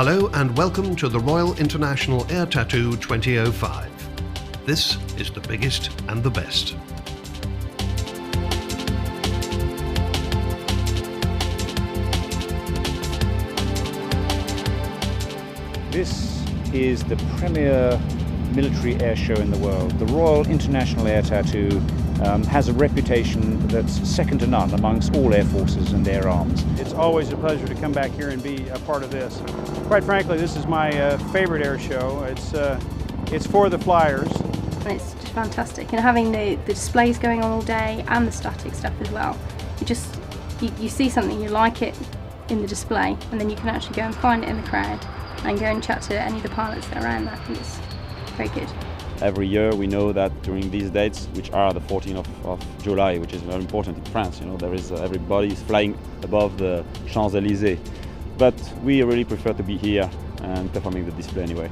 Hello and welcome to the Royal International Air Tattoo 2005. This is the biggest and the best. This is the premier military air show in the world. The Royal International Air Tattoo has a reputation that's second to none amongst all air forces and air arms. It's always a pleasure to come back here and be a part of this. Quite frankly, this is my favorite air show. It's for the flyers. It's just fantastic, and having the displays going on all day and the static stuff as well. You see something, you like it in the display, and then you can actually go and find it in the crowd and go and chat to any of the pilots that are around that, and it's very good. Every year we know that during these dates, which are the 14th of July, which is very important in France, there is everybody is flying above the Champs-Élysées. But we really prefer to be here and performing the display anyway.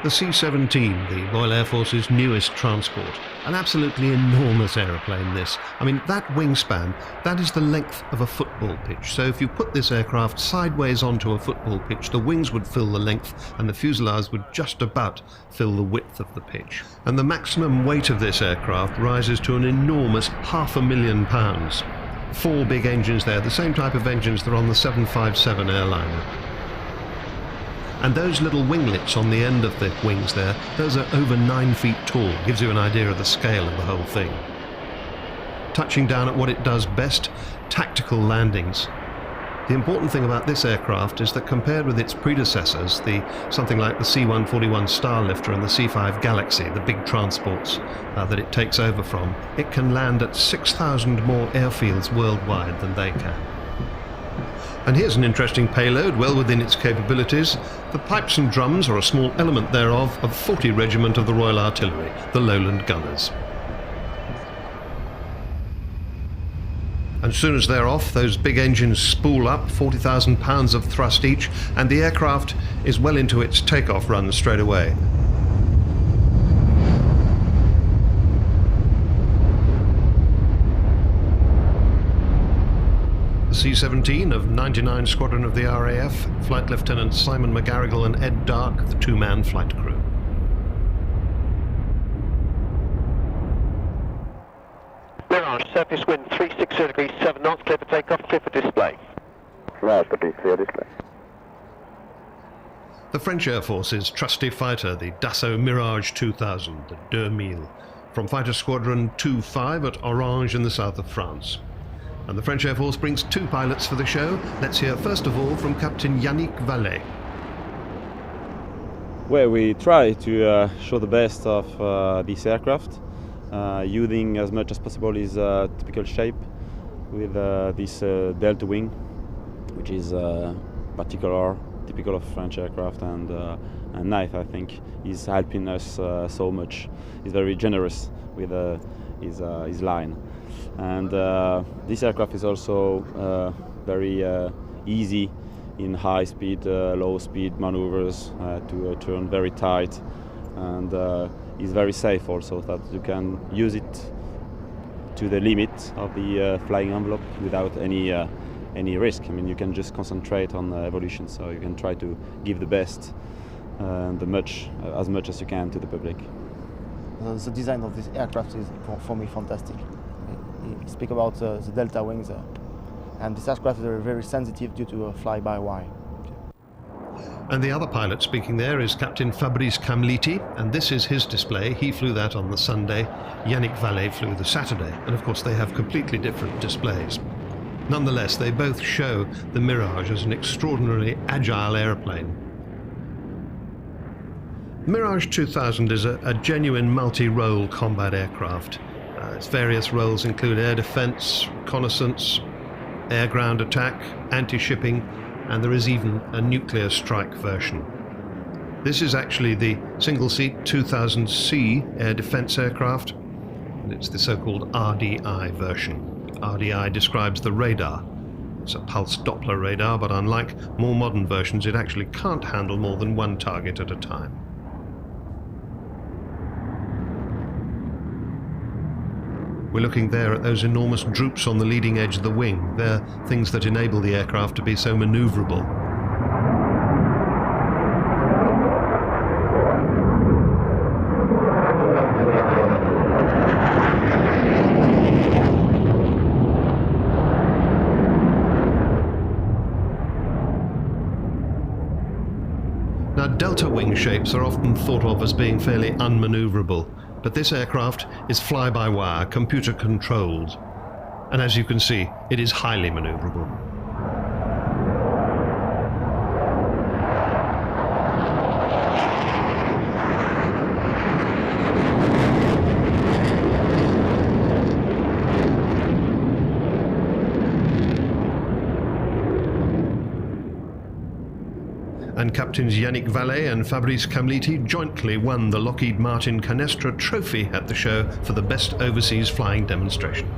The C-17, the Royal Air Force's newest transport. An absolutely enormous aeroplane, this. I mean, that wingspan, that is the length of a football pitch. So if you put this aircraft sideways onto a football pitch, the wings would fill the length and the fuselage would just about fill the width of the pitch. And the maximum weight of this aircraft rises to an enormous 500,000 pounds. 4 big engines there, the same type of engines that are on the 757 airliner. And those little winglets on the end of the wings there, those are over 9 feet tall. Gives you an idea of the scale of the whole thing. Touching down at what it does best, tactical landings. The important thing about this aircraft is that compared with its predecessors, something like the C-141 Starlifter and the C-5 Galaxy, the big transports that it takes over from, it can land at 6,000 more airfields worldwide than they can. And here's an interesting payload, well within its capabilities. The pipes and drums are a small element thereof of 40 Regiment of the Royal Artillery, the Lowland Gunners. And as soon as they're off, those big engines spool up, 40,000 pounds of thrust each, and the aircraft is well into its takeoff run straight away. The C-17 of 99 Squadron of the RAF, Flight Lieutenant Simon McGarrigle and Ed Dark, the two-man flight crew. Mirage, surface wind 360 degrees 7 knots, clear for takeoff, clear for display. Flight, clear display. The French Air Force's trusty fighter, the Dassault Mirage 2000, the 2000, from Fighter Squadron 2-5 at Orange in the south of France. And the French Air Force brings 2 pilots for the show. Let's hear first of all from Captain Yannick Vallet. Well, we try to show the best of this aircraft, using as much as possible his typical shape with this delta wing, which is typical of French aircraft, and nice. I think he's helping us so much. He's very generous with his line. And this aircraft is also very easy in high speed, low speed maneuvers to turn very tight, and is very safe also, that you can use it to the limit of the flying envelope without any risk. I mean, you can just concentrate on evolution, so you can try to give the best and as much as you can to the public. The design of this aircraft is for me fantastic. You speak about the delta wings, and this aircraft is very sensitive due to fly-by-wire. And the other pilot speaking there is Captain Fabrice Camliti, and this is his display. He flew that on the Sunday, Yannick Vallée flew the Saturday, and of course they have completely different displays. Nonetheless, they both show the Mirage as an extraordinarily agile aeroplane. Mirage 2000 is a genuine multi-role combat aircraft. Its various roles include air defense, reconnaissance, air-ground attack, anti-shipping, and there is even a nuclear strike version. This is actually the single-seat 2000C air defense aircraft, and it's the so-called RDI version. RDI describes the radar. It's a pulse Doppler radar, but unlike more modern versions, it actually can't handle more than one target at a time. We're looking there at those enormous droops on the leading edge of the wing. They're things that enable the aircraft to be so maneuverable. Now, delta wing shapes are often thought of as being fairly unmaneuverable. But this aircraft is fly-by-wire, computer-controlled, and as you can see, it is highly maneuverable. And Captains Yannick Vallée and Fabrice Camliti jointly won the Lockheed Martin Canestra Trophy at the show for the best overseas flying demonstration.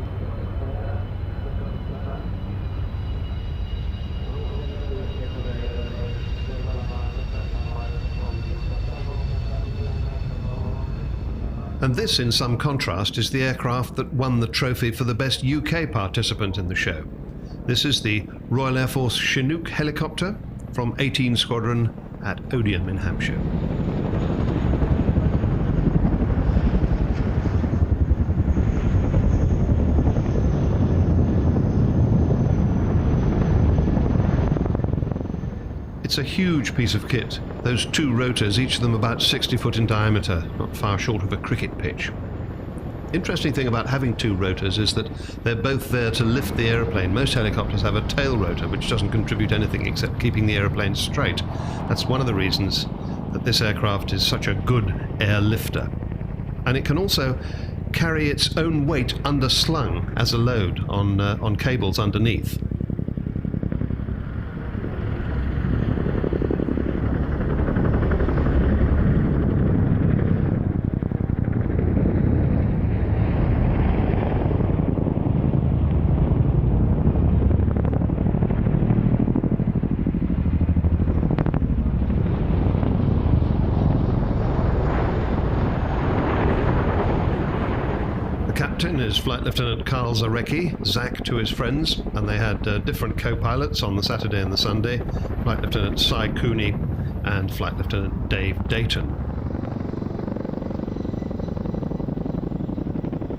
And this, in some contrast, is the aircraft that won the trophy for the best UK participant in the show. This is the Royal Air Force Chinook helicopter from 18 Squadron at Odeon in Hampshire. It's a huge piece of kit. Those two rotors, each of them about 60 foot in diameter, not far short of a cricket pitch. Interesting thing about having two rotors is that they're both there to lift the aeroplane. Most helicopters have a tail rotor, which doesn't contribute anything except keeping the aeroplane straight. That's one of the reasons that this aircraft is such a good air lifter. And it can also carry its own weight underslung as a load on cables underneath. Captain is Flight Lieutenant Karl Zarecki, Zach to his friends, and they had different co-pilots on the Saturday and the Sunday, Flight Lieutenant Cy Cooney and Flight Lieutenant Dave Dayton.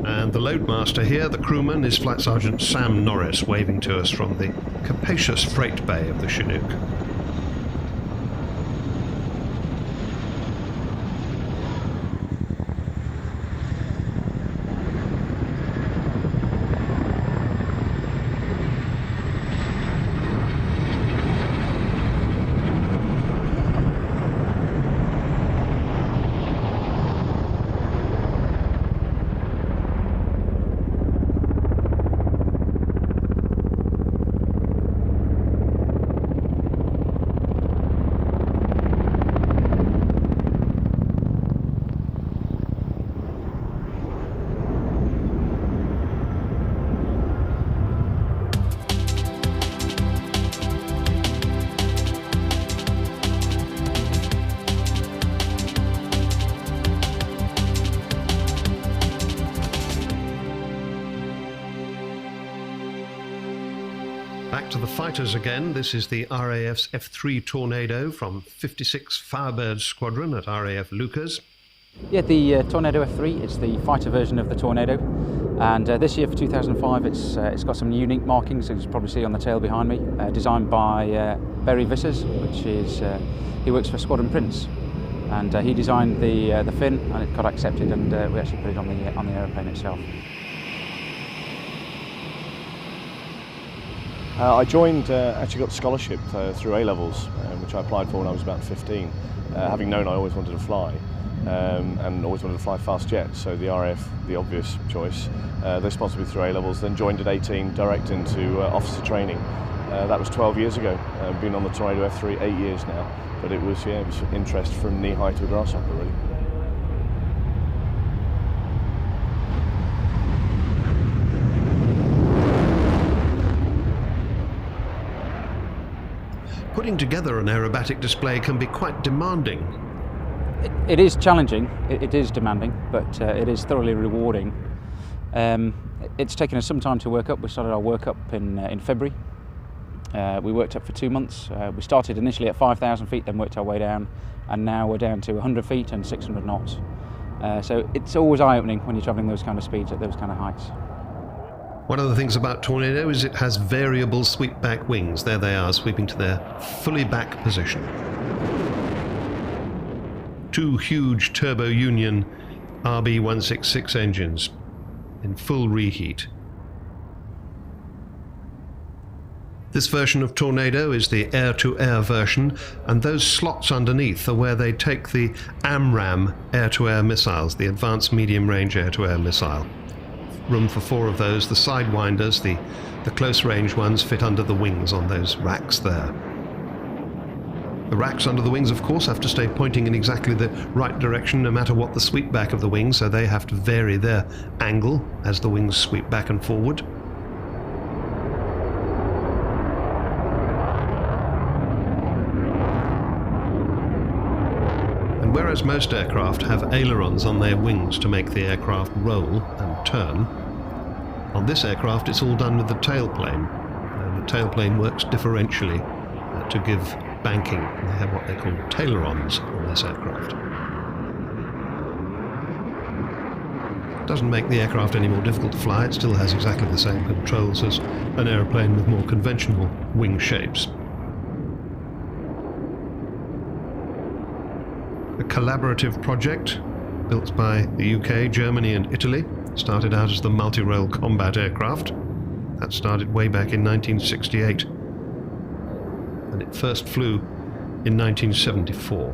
And the loadmaster here, the crewman, is Flight Sergeant Sam Norris, waving to us from the capacious freight bay of the Chinook. Back to the fighters again. This is the RAF's F3 Tornado from 56 Firebird Squadron at RAF Lucas. Yeah, the Tornado F3, it's the fighter version of the Tornado. And this year for 2005, it's got some unique markings, as you probably see on the tail behind me, designed by Barry Vissers, which is he works for Squadron Prince, and he designed the fin, and it got accepted, and we actually put it on the aeroplane itself. I joined, actually got a scholarship through A-levels, which I applied for when I was about 15, having known I always wanted to fly. And always wanted to fly fast jets, so the RAF, the obvious choice. They sponsored me through A-levels, then joined at 18 direct into officer training. That was 12 years ago. Been on the Tornado F3 8 years now, but it was interest from knee high to a grasshopper, really. Putting together an aerobatic display can be quite demanding. It is challenging, it is demanding, but it is thoroughly rewarding. It's taken us some time to work up. We started our work up in February. We worked up for 2 months. We started initially at 5,000 feet, then worked our way down, and now we're down to 100 feet and 600 knots. So it's always eye-opening when you're travelling those kind of speeds at those kind of heights. One of the things about Tornado is it has variable sweep-back wings. There they are, sweeping to their fully back position. 2 huge Turbo Union RB166 engines in full reheat. This version of Tornado is the air-to-air version, and those slots underneath are where they take the AMRAAM air-to-air missiles, the Advanced Medium-Range Air-to-Air Missile. Room for 4 of those. The sidewinders, the close-range ones, fit under the wings on those racks there. The racks under the wings, of course, have to stay pointing in exactly the right direction no matter what the sweep back of the wings, so they have to vary their angle as the wings sweep back and forward. And whereas most aircraft have ailerons on their wings to make the aircraft roll and turn, on this aircraft it's all done with the tailplane. The tailplane works differentially to give banking. They have what they call tailerons on this aircraft. It doesn't make the aircraft any more difficult to fly. It still has exactly the same controls as an airplane with more conventional wing shapes. A collaborative project built by the UK, Germany and Italy. Started out as the multi-role combat aircraft. That started way back in 1968. And it first flew in 1974.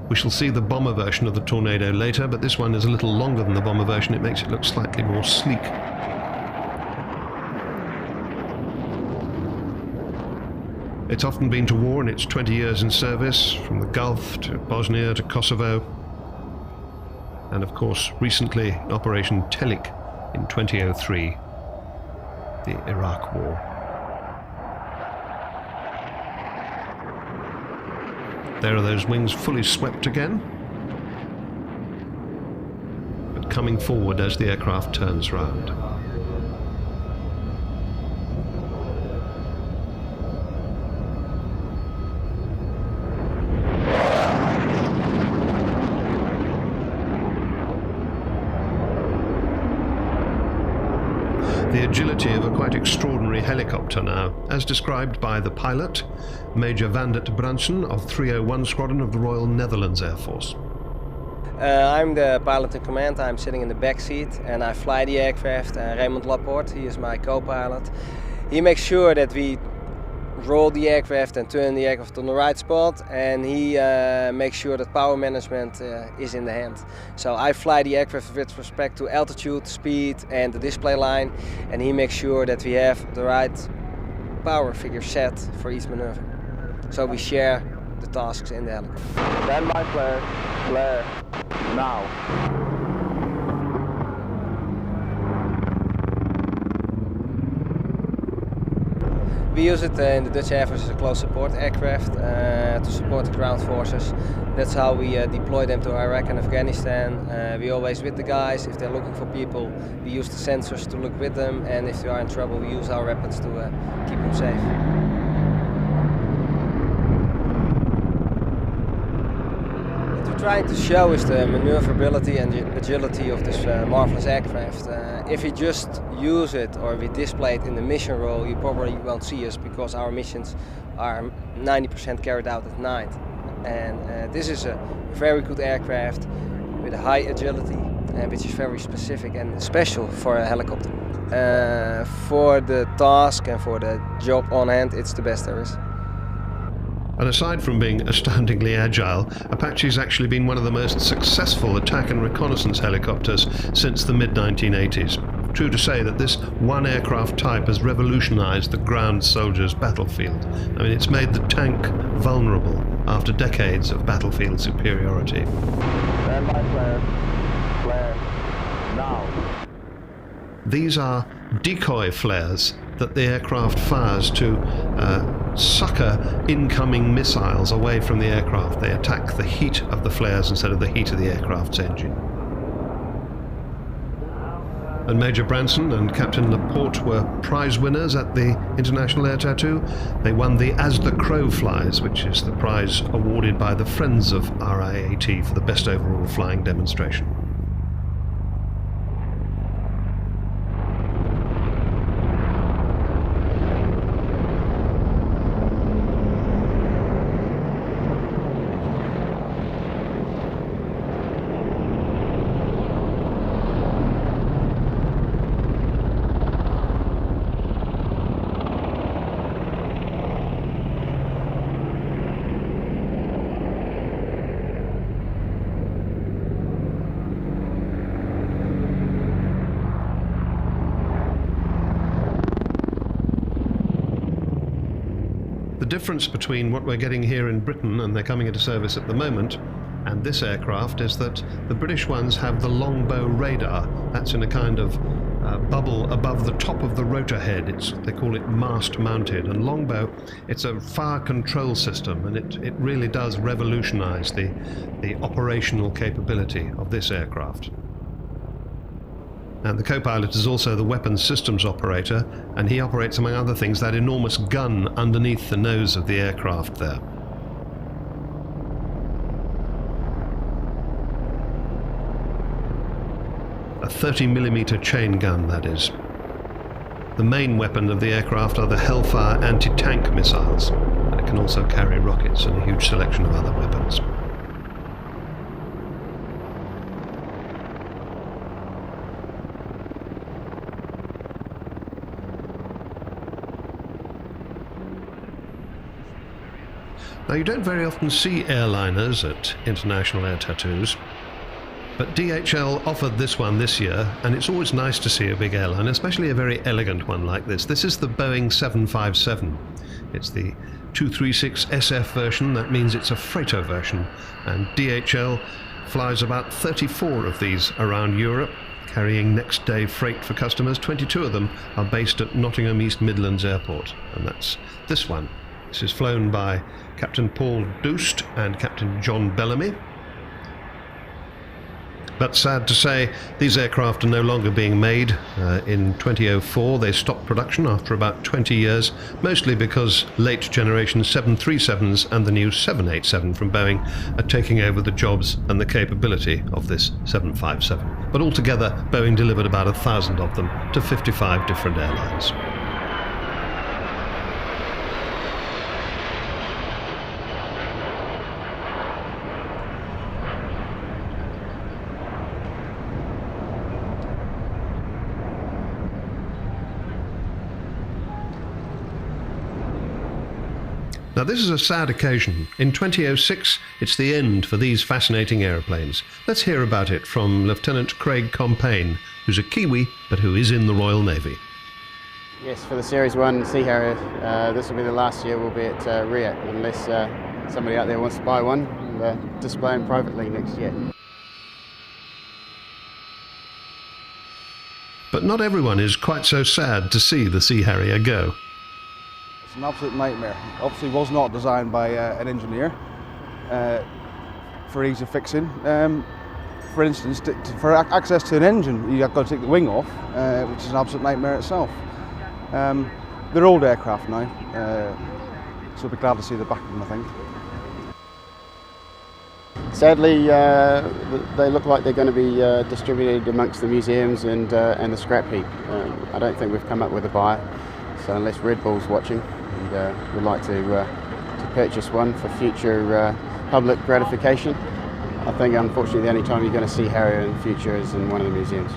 We shall see the bomber version of the Tornado later, but this one is a little longer than the bomber version. It makes it look slightly more sleek. It's often been to war in its 20 years in service, from the Gulf to Bosnia to Kosovo, and of course recently Operation Telik in 2003, the Iraq War. There are those wings fully swept again, but coming forward as the aircraft turns round. The agility of a quite extraordinary helicopter now, as described by the pilot, Major Vandert Brunson of 301 Squadron of the Royal Netherlands Air Force. I'm the pilot in command. I'm sitting in the back seat and I fly the aircraft. Raymond Laporte, he is my co-pilot. He makes sure that we roll the aircraft and turn the aircraft on the right spot, and he makes sure that power management is in the hand. So I fly the aircraft with respect to altitude, speed and the display line, and he makes sure that we have the right power figure set for each maneuver. So we share the tasks in the helicopter. Stand by, flare, now. We use it in the Dutch Air Force as a close support aircraft to support the ground forces. That's how we deploy them to Iraq and Afghanistan. We always with the guys. If they're looking for people, we use the sensors to look with them, and if they are in trouble, we use our rapids to keep them safe. trying to show is the maneuverability and the agility of this marvelous aircraft. If we just use it or we display it in the mission role, you probably won't see us because our missions are 90% carried out at night. And this is a very good aircraft with a high agility, which is very specific and special for a helicopter. For the task and for the job on hand, it's the best there is. And aside from being astoundingly agile, Apache's actually been one of the most successful attack and reconnaissance helicopters since the mid-1980s. True to say that this one aircraft type has revolutionized the ground soldier's battlefield. I mean, it's made the tank vulnerable after decades of battlefield superiority. Stand by, flare. Flare. Now. These are decoy flares that the aircraft fires to sucker incoming missiles away from the aircraft. They attack the heat of the flares instead of the heat of the aircraft's engine. And Major Branson and Captain Laporte were prize winners at the International Air Tattoo. They won the As the Crow Flies, which is the prize awarded by the Friends of RIAT for the best overall flying demonstration. The difference between what we're getting here in Britain, and they're coming into service at the moment, and this aircraft is that the British ones have the longbow radar. That's in a kind of bubble above the top of the rotor head. They call it mast mounted. And longbow, it's a fire control system, and it really does revolutionize the operational capability of this aircraft. And the co-pilot is also the weapons systems operator, and he operates, among other things, that enormous gun underneath the nose of the aircraft there. A 30mm chain gun, that is. The main weapon of the aircraft are the Hellfire anti-tank missiles, and it can also carry rockets and a huge selection of other weapons. Now, you don't very often see airliners at international air tattoos, but DHL offered this one this year, and it's always nice to see a big airliner, especially a very elegant one like this. This is the Boeing 757. It's the 236 SF version. That means it's a freighter version, and DHL flies about 34 of these around Europe, carrying next day freight for customers. 22 of them are based at Nottingham East Midlands Airport, and that's this one. This is flown by Captain Paul Doost and Captain John Bellamy. But sad to say, these aircraft are no longer being made. In 2004 they stopped production after about 20 years, mostly because late generation 737s and the new 787 from Boeing are taking over the jobs and the capability of this 757. But altogether, Boeing delivered about 1,000 of them to 55 different airlines. Now, this is a sad occasion. In 2006, it's the end for these fascinating aeroplanes. Let's hear about it from Lieutenant Craig Compain, who's a Kiwi, but who is in the Royal Navy. Yes, for the Series 1 Sea Harrier, this will be the last year we'll be at RIAT, unless somebody out there wants to buy one and display them privately next year. But not everyone is quite so sad to see the Sea Harrier go. It's an absolute nightmare. Obviously was not designed by an engineer for ease of fixing. For instance, for access to an engine, you've got to take the wing off, which is an absolute nightmare itself. They're old aircraft now, so we'll be glad to see the back of them, I think. Sadly, they look like they're going to be distributed amongst the museums and the scrap heap. I don't think we've come up with a buyer, so unless Red Bull's watching, and we'd like to purchase one for future public gratification. I think unfortunately the only time you're going to see Harrier in the future is in one of the museums.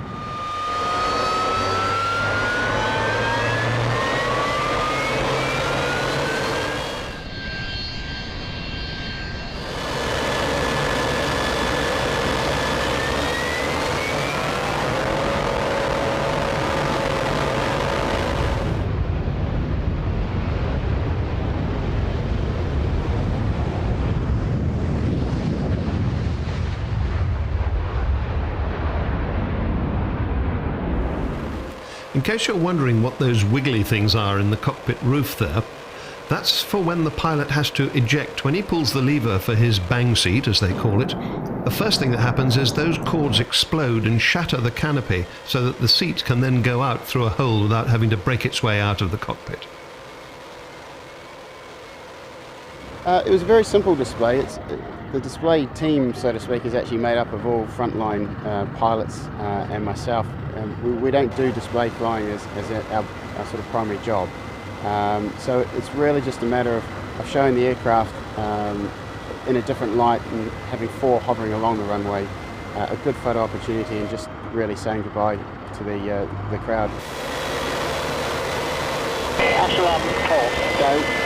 In case you're wondering what those wiggly things are in the cockpit roof there, that's for when the pilot has to eject. When he pulls the lever for his bang seat, as they call it, the first thing that happens is those cords explode and shatter the canopy so that the seat can then go out through a hole without having to break its way out of the cockpit. It was a very simple display. The display team, so to speak, is actually made up of all frontline pilots and myself. We don't do display flying as our sort of primary job. So it's really just a matter of showing the aircraft in a different light and having four hovering along the runway, a good photo opportunity, and just really saying goodbye to the crowd. Echelon port, go.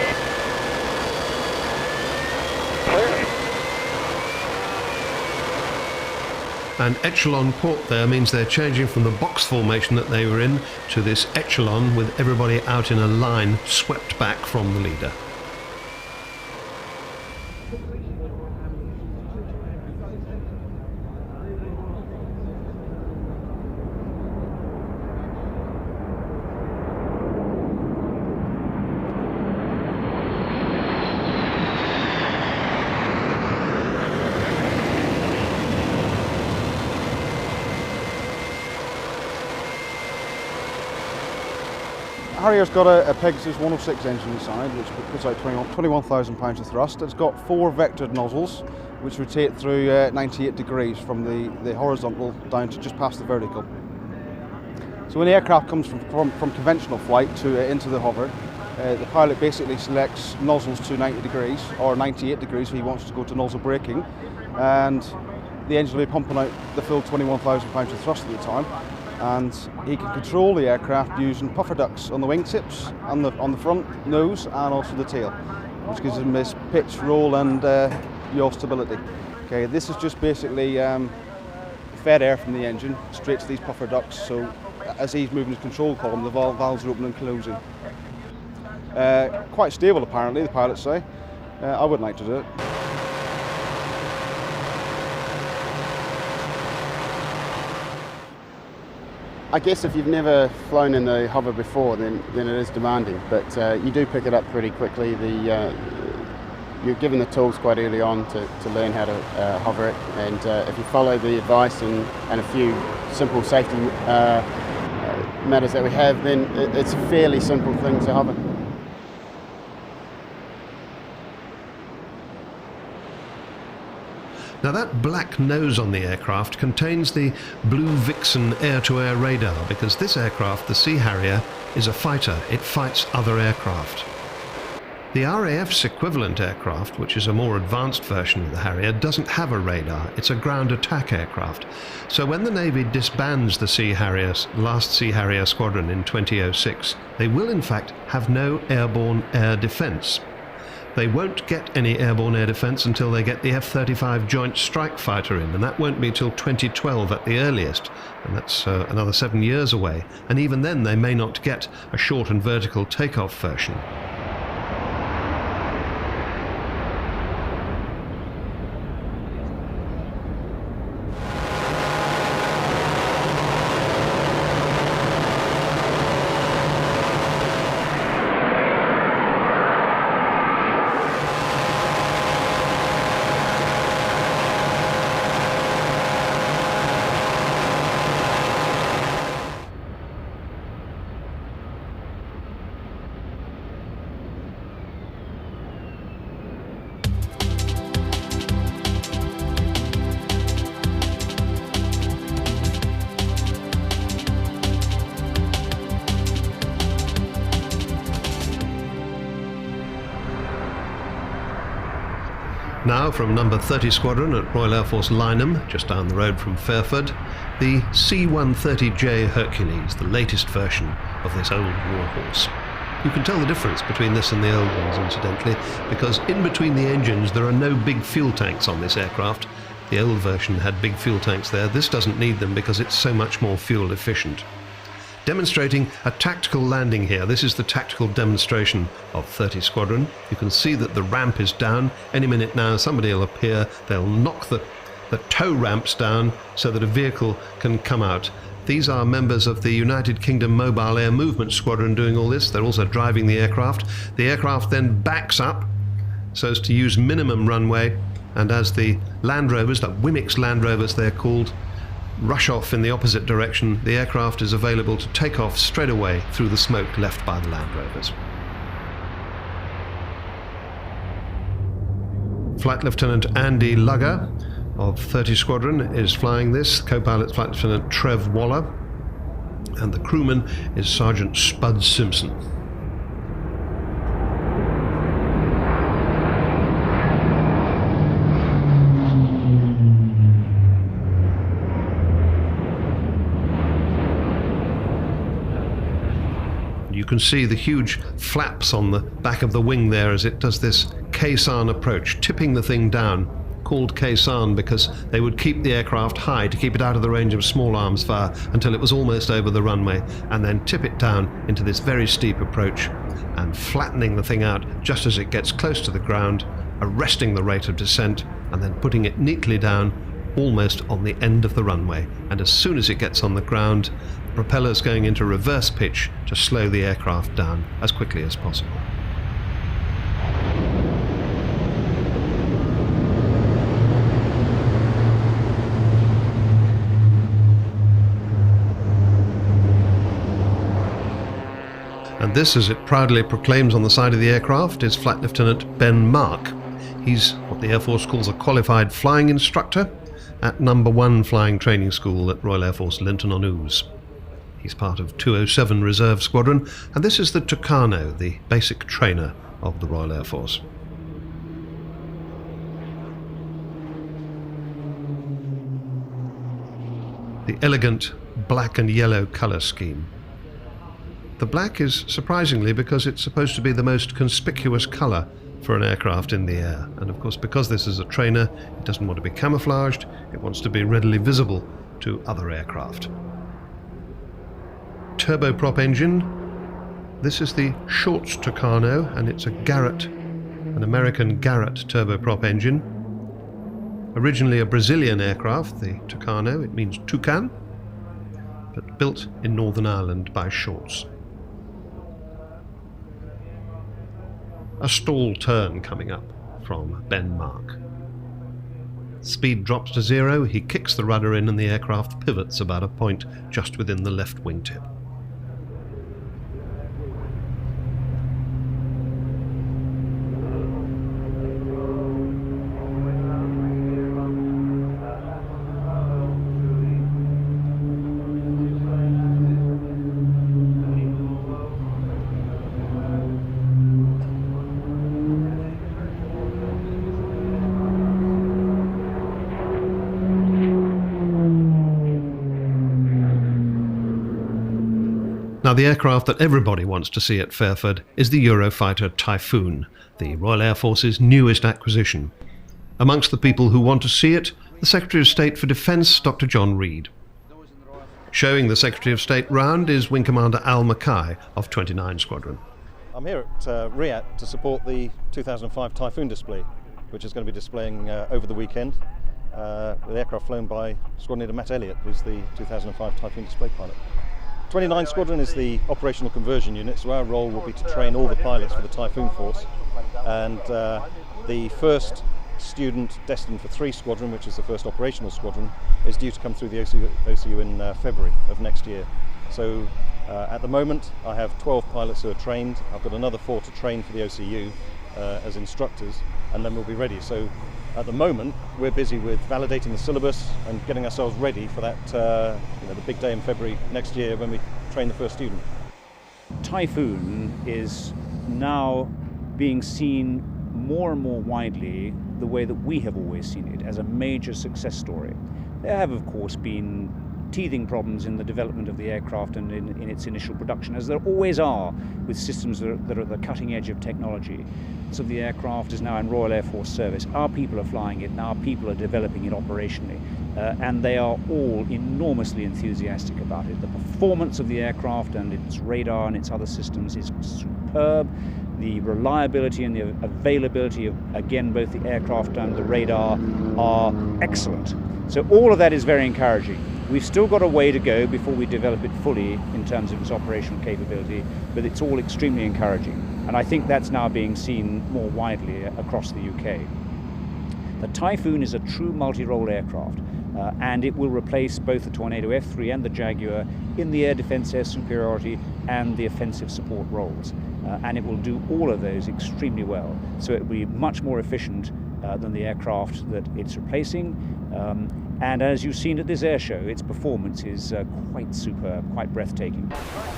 And echelon port there means they're changing from the box formation that they were in to this echelon with everybody out in a line swept back from the leader. Harrier's got a Pegasus 106 engine inside, which puts out 21,000 pounds of thrust. It's got four vectored nozzles, which rotate through 98 degrees from the horizontal down to just past the vertical. So when the aircraft comes from conventional flight to into the hover, the pilot basically selects nozzles to 90 degrees or 98 degrees if he wants to go to nozzle braking, and the engine will be pumping out the full 21,000 pounds of thrust at the time. And he can control the aircraft using puffer ducts on the wingtips, on the front nose, and also the tail, which gives him this pitch, roll, and yaw stability. Okay, this is just basically fed air from the engine straight to these puffer ducts. So as he's moving his control column, the valves are opening and closing. Quite stable, apparently, the pilots say. I wouldn't like to do it. I guess if you've never flown in the hover before, then it is demanding, but you do pick it up pretty quickly. You're given the tools quite early on to learn how to hover it, and if you follow the advice and a few simple safety matters that we have, then it's a fairly simple thing to hover. Now that black nose on the aircraft contains the Blue Vixen air-to-air radar, because this aircraft, the Sea Harrier, is a fighter. It fights other aircraft. The RAF's equivalent aircraft, which is a more advanced version of the Harrier, doesn't have a radar. It's a ground attack aircraft. So when the Navy disbands the last Sea Harrier squadron in 2006, they will in fact have no airborne air defence. They won't get any airborne air defence until they get the F-35 Joint Strike Fighter in, and that won't be till 2012 at the earliest, and that's another 7 years away. And even then they may not get a short and vertical takeoff version. Now, from number 30 Squadron at Royal Air Force Lynham, just down the road from Fairford, the C-130J Hercules, the latest version of this old warhorse. You can tell the difference between this and the old ones, incidentally, because in between the engines there are no big fuel tanks on this aircraft. The old version had big fuel tanks there. This doesn't need them because it's so much more fuel efficient. Demonstrating a tactical landing here. This is the tactical demonstration of 30 Squadron. You can see that the ramp is down. Any minute now somebody will appear. They'll knock the tow ramps down so that a vehicle can come out. These are members of the United Kingdom Mobile Air Movement Squadron doing all this. They're also driving the aircraft. The aircraft then backs up so as to use minimum runway, and as the Land Rovers, the Wimix Land Rovers they're called, rush off in the opposite direction, the aircraft is available to take off straight away through the smoke left by the Land Rovers. Flight Lieutenant Andy Lugger of 30 Squadron is flying this, co-pilot Flight Lieutenant Trev Waller, and the crewman is Sergeant Spud Simpson. You can see the huge flaps on the back of the wing there as it does this caisson approach, tipping the thing down, called caisson because they would keep the aircraft high to keep it out of the range of small arms fire until it was almost over the runway, and then tip it down into this very steep approach and flattening the thing out just as it gets close to the ground, arresting the rate of descent and then putting it neatly down almost on the end of the runway. And as soon as it gets on the ground, the propeller's going into reverse pitch to slow the aircraft down as quickly as possible. And this, as it proudly proclaims on the side of the aircraft, is Flight Lieutenant Ben Mark. He's what the Air Force calls a qualified flying instructor at number 1 Flying Training School at Royal Air Force Linton-on-Ouse. He's part of 207 Reserve Squadron, and this is the Tucano, the basic trainer of the Royal Air Force. The elegant black and yellow colour scheme. The black is surprisingly because it's supposed to be the most conspicuous colour for an aircraft in the air, and of course because this is a trainer, it doesn't want to be camouflaged, it wants to be readily visible to other aircraft. Turboprop engine. This is the Shorts Tucano, and it's a Garrett, an American Garrett turboprop engine. Originally a Brazilian aircraft, the Tucano, it means toucan, but built in Northern Ireland by Shorts. A stall turn coming up from Ben Mark. Speed drops to 0, he kicks the rudder in and the aircraft pivots about a point just within the left wingtip. Now, the aircraft that everybody wants to see at Fairford is the Eurofighter Typhoon, the Royal Air Force's newest acquisition. Amongst the people who want to see it, the Secretary of State for Defence, Dr. John Reid. Showing the Secretary of State round is Wing Commander Al Mackay of 29 Squadron. I'm here at Riyadh to support the 2005 Typhoon display, which is going to be displaying over the weekend. The aircraft flown by Squadron Leader Matt Elliott, who's the 2005 Typhoon display pilot. 29 Squadron is the operational conversion unit, so our role will be to train all the pilots for the Typhoon Force. And the first student destined for 3 Squadron, which is the first operational squadron, is due to come through the OCU in February of next year. So at the moment I have 12 pilots who are trained. I've got another 4 to train for the OCU as instructors, and then we'll be ready. So at the moment we're busy with validating the syllabus and getting ourselves ready for that the big day in February next year when we train the first student. Typhoon is now being seen more and more widely the way that we have always seen it, as a major success story. There have, of course, been teething problems in the development of the aircraft and in its initial production, as there always are with systems that are at the cutting edge of technology. So the aircraft is now in Royal Air Force service. Our people are flying it, and our people are developing it operationally, and they are all enormously enthusiastic about it. The performance of the aircraft and its radar and its other systems is superb. The reliability and the availability of, again, both the aircraft and the radar are excellent. So all of that is very encouraging. We've still got a way to go before we develop it fully in terms of its operational capability, but it's all extremely encouraging. And I think that's now being seen more widely across the UK. The Typhoon is a true multi-role aircraft, and it will replace both the Tornado F3 and the Jaguar in the air defence, air superiority and the offensive support roles. And it will do all of those extremely well. So it will be much more efficient than the aircraft that it's replacing. And as you've seen at this air show, its performance is quite superb, quite breathtaking.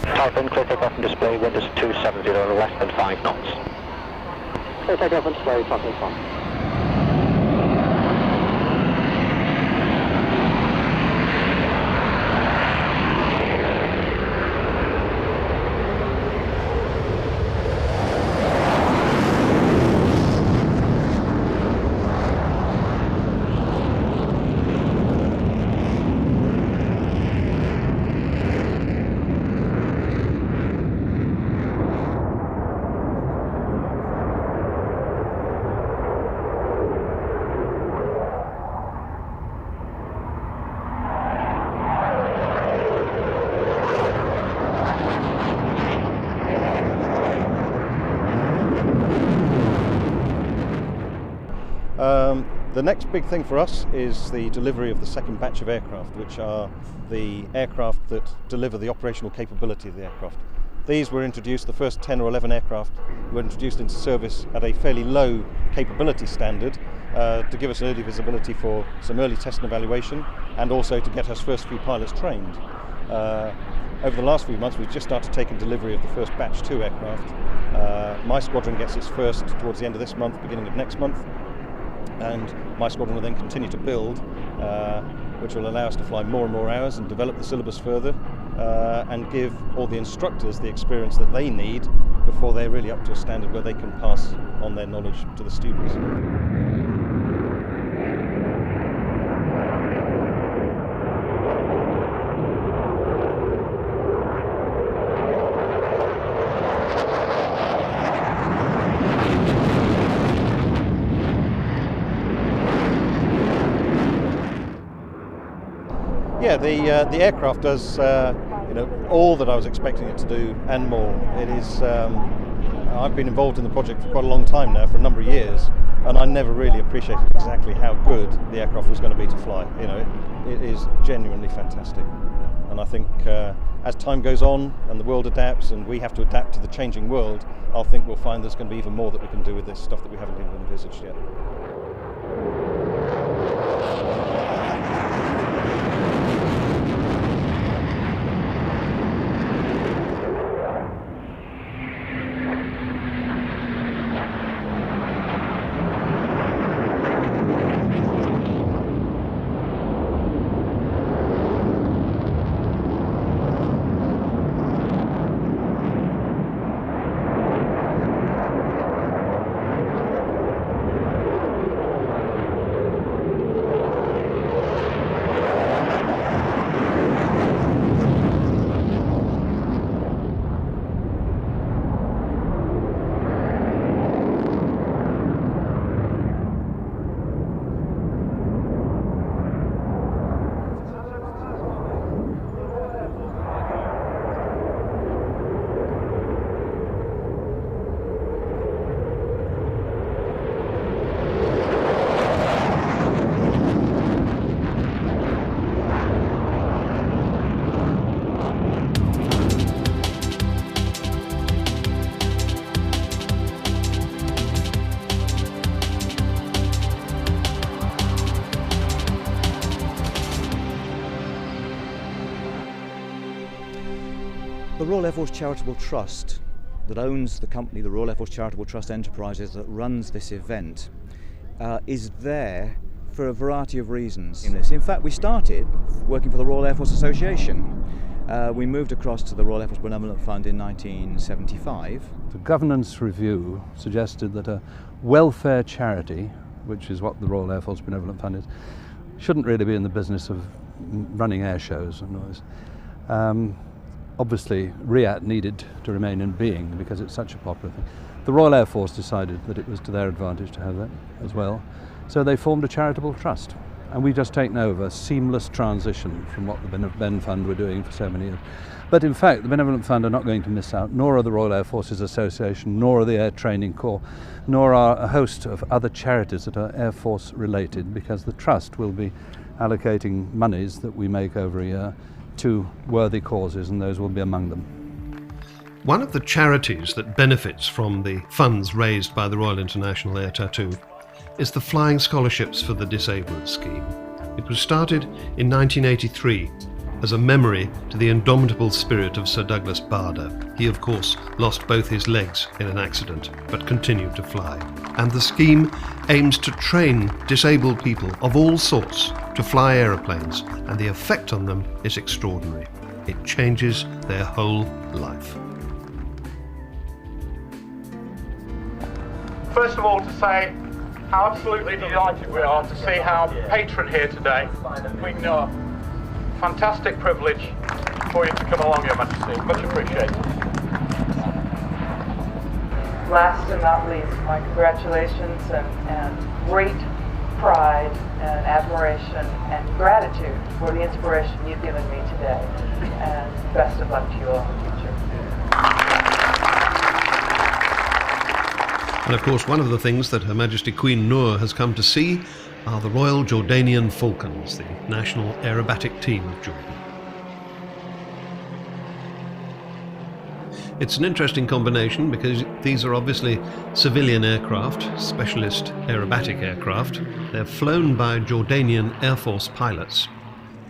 Typhoon, clear takeoff and display, Windows 270, less than 5 knots. Clear takeoff and display, Typhoon 5. The next big thing for us is the delivery of the second batch of aircraft, which are the aircraft that deliver the operational capability of the aircraft. These were introduced, the first 10 or 11 aircraft were introduced into service at a fairly low capability standard to give us early visibility for some early test and evaluation, and also to get us first few pilots trained. Over the last few months, we've just started taking delivery of the first batch 2 aircraft. My squadron gets its first towards the end of this month, beginning of next month. And my squadron will then continue to build, which will allow us to fly more and more hours and develop the syllabus further, and give all the instructors the experience that they need before they're really up to a standard where they can pass on their knowledge to the students. Yeah, the aircraft does all that I was expecting it to do and more. It is. I've been involved in the project for quite a long time now, for a number of years, and I never really appreciated exactly how good the aircraft was going to be to fly. It is genuinely fantastic, and I think as time goes on and the world adapts and we have to adapt to the changing world, I think we'll find there's going to be even more that we can do with this stuff that we haven't even envisaged yet. The Royal Air Force Charitable Trust that owns the company, the Royal Air Force Charitable Trust Enterprises, that runs this event, is there for a variety of reasons. In fact, we started working for the Royal Air Force Association. We moved across to the Royal Air Force Benevolent Fund in 1975. The governance review suggested that a welfare charity, which is what the Royal Air Force Benevolent Fund is, shouldn't really be in the business of running air shows and all this. Obviously, RIAT needed to remain in being because it's such a popular thing. The Royal Air Force decided that it was to their advantage to have that as well, so they formed a charitable trust. And we've just taken over a seamless transition from what the Ben Fund were doing for so many years. But in fact, the Benevolent Fund are not going to miss out, nor are the Royal Air Forces Association, nor are the Air Training Corps, nor are a host of other charities that are Air Force related, because the Trust will be allocating monies that we make over a year to worthy causes, and those will be among them. One of the charities that benefits from the funds raised by the Royal International Air Tattoo is the Flying Scholarships for the Disabled scheme. It was started in 1983 as a memory to the indomitable spirit of Sir Douglas Bader. He, of course, lost both his legs in an accident, but continued to fly. And the scheme aims to train disabled people of all sorts to fly aeroplanes, and the effect on them is extraordinary. It changes their whole life. First of all, to say how absolutely delighted we are to see our patron here today, Queen Noor. Fantastic privilege for you to come along, Your Majesty. Much appreciated. Last and not least, my congratulations and great pride and admiration and gratitude for the inspiration you've given me today. And best of luck to you all in the future. And of course, one of the things that Her Majesty Queen Noor has come to see are the Royal Jordanian Falcons, the national aerobatic team of Jordan. It's an interesting combination because these are obviously civilian aircraft, specialist aerobatic aircraft. They're flown by Jordanian Air Force pilots,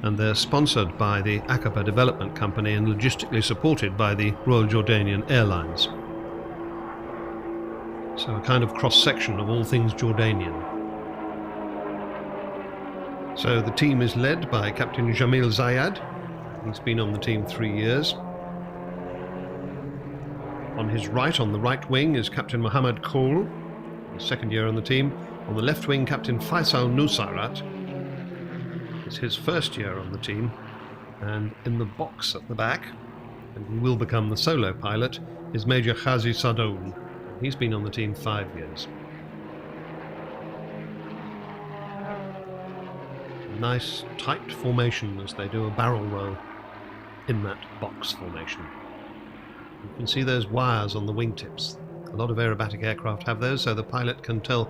and they're sponsored by the Aqaba Development Company and logistically supported by the Royal Jordanian Airlines. So a kind of cross-section of all things Jordanian. So the team is led by Captain Jamil Zayad. He's been on the team 3 years. On his right, on the right wing, is Captain Mohammed Kohl, his second year on the team. On the left wing, Captain Faisal Nusairat. It's his first year on the team. And in the box at the back, and he will become the solo pilot, is Major Khazi Sadoun. He's been on the team 5 years. Nice tight formation as they do a barrel roll in that box formation. You can see those wires on the wingtips. A lot of aerobatic aircraft have those, so the pilot can tell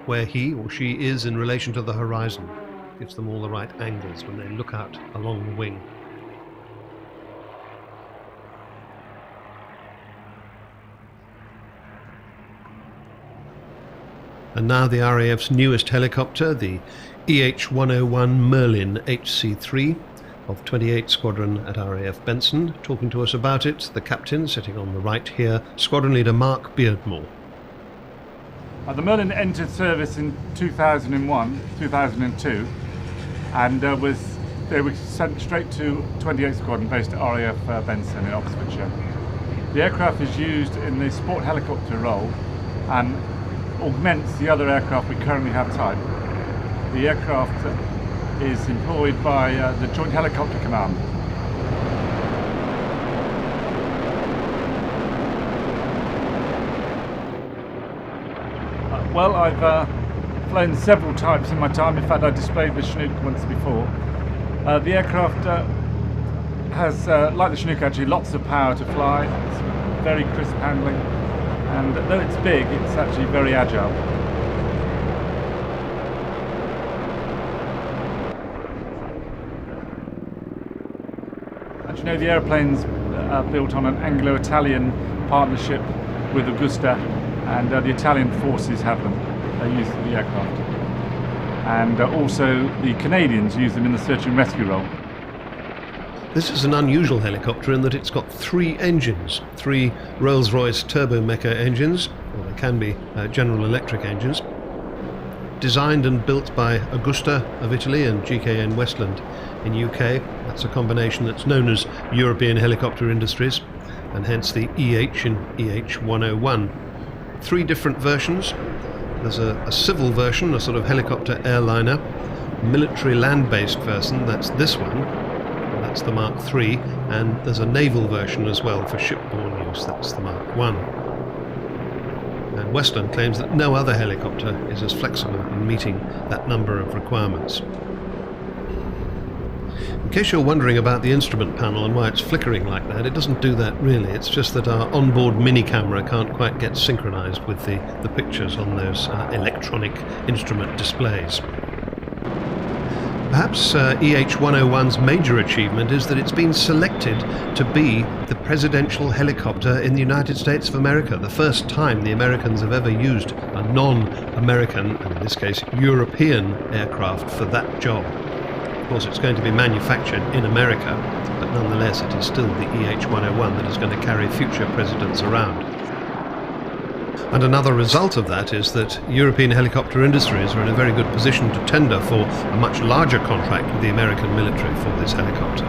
where he or she is in relation to the horizon. Gives them all the right angles when they look out along the wing. And now the RAF's newest helicopter, the EH-101 Merlin HC3 of 28 Squadron at RAF Benson. Talking to us about it, the captain, sitting on the right here, Squadron Leader Mark Beardmore. The Merlin entered service in 2001, 2002, and they were sent straight to 28 Squadron based at RAF Benson in Oxfordshire. The aircraft is used in the sport helicopter role and augments the other aircraft we currently have type. The aircraft is employed by the Joint Helicopter Command. Well, I've flown several types in my time. In fact, I displayed the Chinook once before. The aircraft has, like the Chinook actually, lots of power to fly. It's very crisp handling, and though it's big, it's actually very agile. As you know, the aeroplane's built on an Anglo-Italian partnership with Augusta, and the Italian forces have them. They use the aircraft. And also the Canadians use them in the search and rescue role. This is an unusual helicopter in that it's got 3 engines, 3 Rolls-Royce Turbomeca engines, or they can be General Electric engines, designed and built by Augusta of Italy and GKN Westland in UK. That's a combination that's known as European Helicopter Industries, and hence the EH and EH-101. 3 different versions. There's a civil version, a sort of helicopter airliner, military land-based version, that's this one, that's the Mark III, and there's a naval version as well for shipborne use, that's the Mark I. And Westland claims that no other helicopter is as flexible in meeting that number of requirements. In case you're wondering about the instrument panel and why it's flickering like that, it doesn't do that really. It's just that our onboard mini camera can't quite get synchronized with the pictures on those electronic instrument displays. Perhaps EH-101's major achievement is that it's been selected to be the presidential helicopter in the United States of America, the first time the Americans have ever used a non-American, and in this case European, aircraft for that job. Of course, it's going to be manufactured in America, but nonetheless it is still the EH-101 that is going to carry future presidents around. And another result of that is that European helicopter industries are in a very good position to tender for a much larger contract with the American military for this helicopter.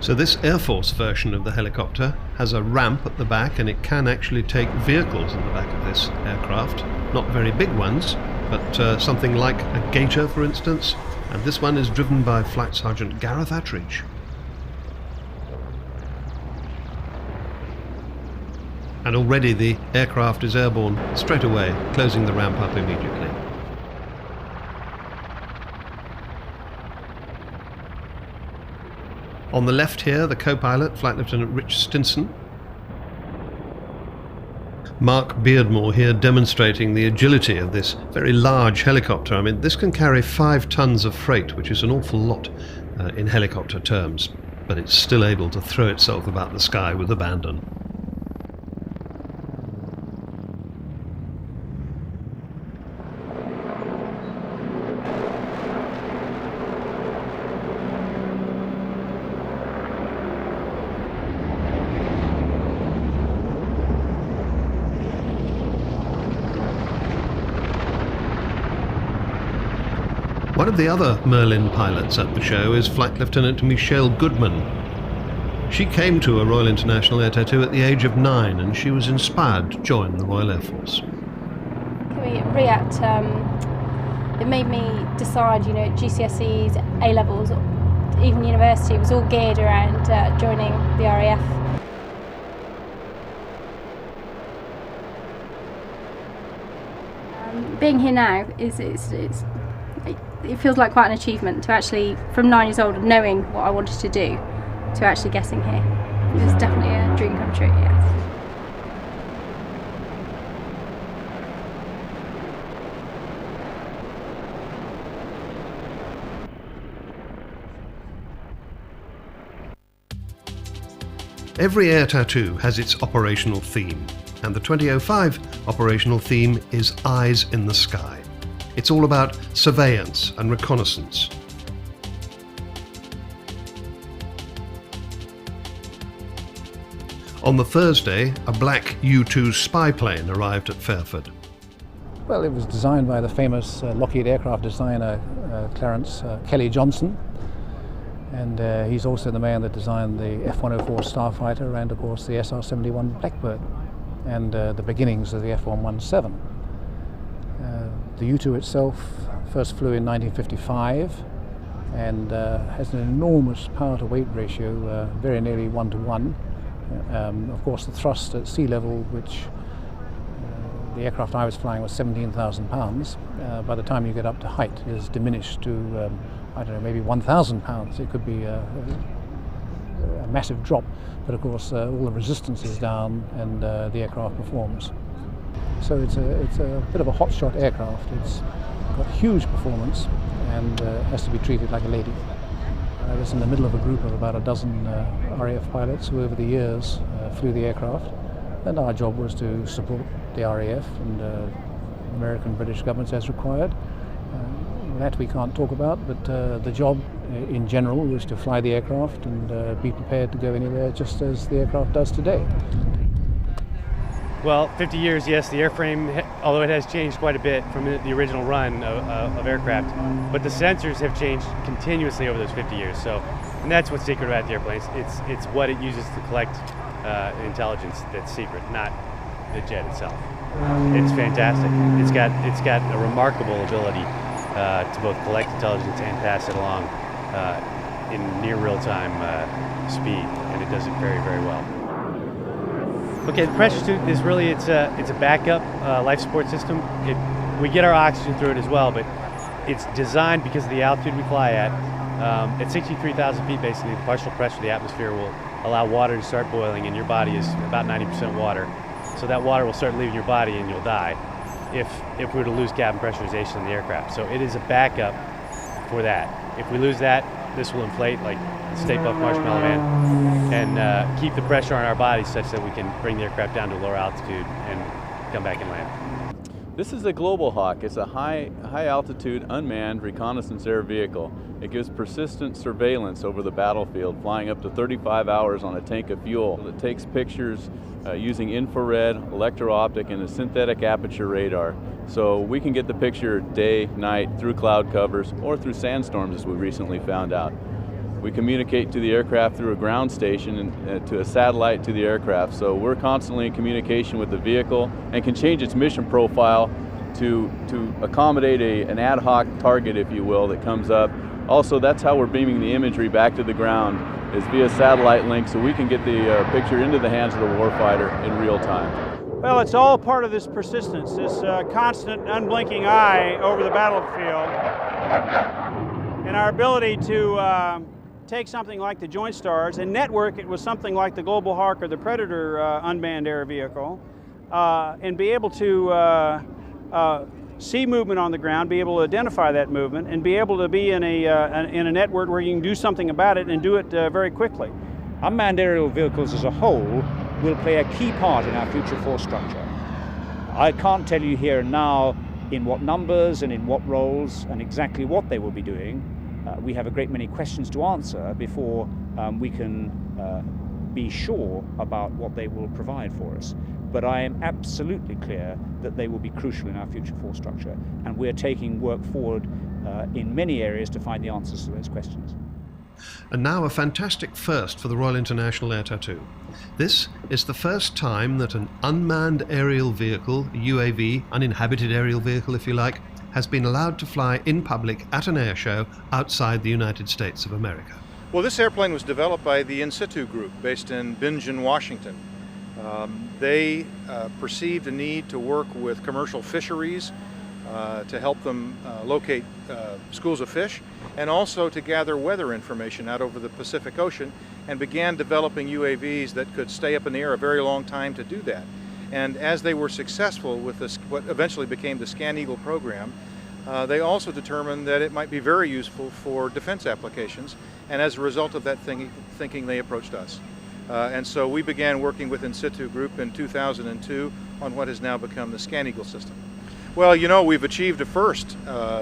So this Air Force version of the helicopter has a ramp at the back, and it can actually take vehicles in the back of this aircraft. Not very big ones, but something like a Gator, for instance. And this one is driven by Flight Sergeant Gareth Attridge. And already the aircraft is airborne straight away, closing the ramp up immediately. On the left here, the co-pilot, Flight Lieutenant Rich Stinson. Mark Beardmore here demonstrating the agility of this very large helicopter. I mean, this can carry 5 tons of freight, which is an awful lot in helicopter terms, but it's still able to throw itself about the sky with abandon. One of the other Merlin pilots at the show is Flight Lieutenant Michelle Goodman. She came to a Royal International Air Tattoo at the age of 9, and she was inspired to join the Royal Air Force. RIAT, it made me decide, GCSEs, A-levels, even university, it was all geared around joining the RAF. Being here now it feels like quite an achievement to actually, from 9 years old, knowing what I wanted to do, to actually getting here. It was definitely a dream come true, yes. Every air tattoo has its operational theme, and the 2005 operational theme is Eyes in the Sky. It's all about surveillance and reconnaissance. On the Thursday, a black U-2 spy plane arrived at Fairford. Well, it was designed by the famous Lockheed aircraft designer Clarence Kelly Johnson, and he's also the man that designed the F-104 Starfighter and, of course, the SR-71 Blackbird and the beginnings of the F-117. The U-2 itself first flew in 1955 and has an enormous power-to-weight ratio, very nearly 1-to-1. Of course, the thrust at sea level, which the aircraft I was flying was 17,000 pounds. By the time you get up to height, is diminished to, I don't know, maybe 1,000 pounds. It could be a massive drop, but of course all the resistance is down and the aircraft performs. So it's a bit of a hotshot aircraft. It's got huge performance and has to be treated like a lady. I was in the middle of a group of about a dozen RAF pilots who over the years flew the aircraft, and our job was to support the RAF and American British governments as required. That we can't talk about, but the job in general was to fly the aircraft and be prepared to go anywhere just as the aircraft does today. Well, 50 years, yes, the airframe, although it has changed quite a bit from the original run of aircraft, but the sensors have changed continuously over those 50 years. So, and that's what's secret about the airplanes. It's what it uses to collect intelligence that's secret, not the jet itself. It's fantastic. It's got a remarkable ability to both collect intelligence and pass it along in near real-time speed, and it does it very, very well. Okay, the pressure suit is really, it's a backup life support system. We get our oxygen through it as well, but it's designed because of the altitude we fly at 63,000 feet basically, the partial pressure of the atmosphere will allow water to start boiling, and your body is about 90% water. So that water will start leaving your body and you'll die if we were to lose cabin pressurization in the aircraft. So it is a backup for that. If we lose that, this will inflate like the Stay Puft Marshmallow Man and keep the pressure on our bodies such that we can bring the aircraft down to a lower altitude and come back and land. This is a Global Hawk. It's a high altitude unmanned reconnaissance air vehicle. It gives persistent surveillance over the battlefield, flying up to 35 hours on a tank of fuel. It takes pictures using infrared, electro-optic, and a synthetic aperture radar. So we can get the picture day, night, through cloud covers, or through sandstorms, as we recently found out. We communicate to the aircraft through a ground station and to a satellite to the aircraft. So we're constantly in communication with the vehicle and can change its mission profile to accommodate an ad hoc target, if you will, that comes up. Also, that's how we're beaming the imagery back to the ground, is via satellite link, so we can get the picture into the hands of the warfighter in real time. Well, it's all part of this persistence, this constant unblinking eye over the battlefield, and our ability to take something like the Joint Stars and network it with something like the Global Hawk or the Predator unmanned air vehicle, and be able to see movement on the ground, be able to identify that movement, and be able to be in a network where you can do something about it and do it very quickly. Unmanned aerial vehicles as a whole will play a key part in our future force structure. I can't tell you here now in what numbers and in what roles and exactly what they will be doing. We have a great many questions to answer before we can be sure about what they will provide for us. But I am absolutely clear that they will be crucial in our future force structure, and we're taking work forward in many areas to find the answers to those questions. And now a fantastic first for the Royal International Air Tattoo. This is the first time that an unmanned aerial vehicle, a UAV, uninhabited aerial vehicle if you like, has been allowed to fly in public at an air show outside the United States of America. Well, this airplane was developed by the In Situ Group based in Bingen, Washington. They perceived a need to work with commercial fisheries to help them locate schools of fish, and also to gather weather information out over the Pacific Ocean, and began developing UAVs that could stay up in the air a very long time to do that. And as they were successful with this, what eventually became the Scan Eagle program, they also determined that it might be very useful for defense applications, and as a result of that thinking, they approached us. And so we began working with In Situ Group in 2002 on what has now become the Scan Eagle system. Well, you know, we've achieved a first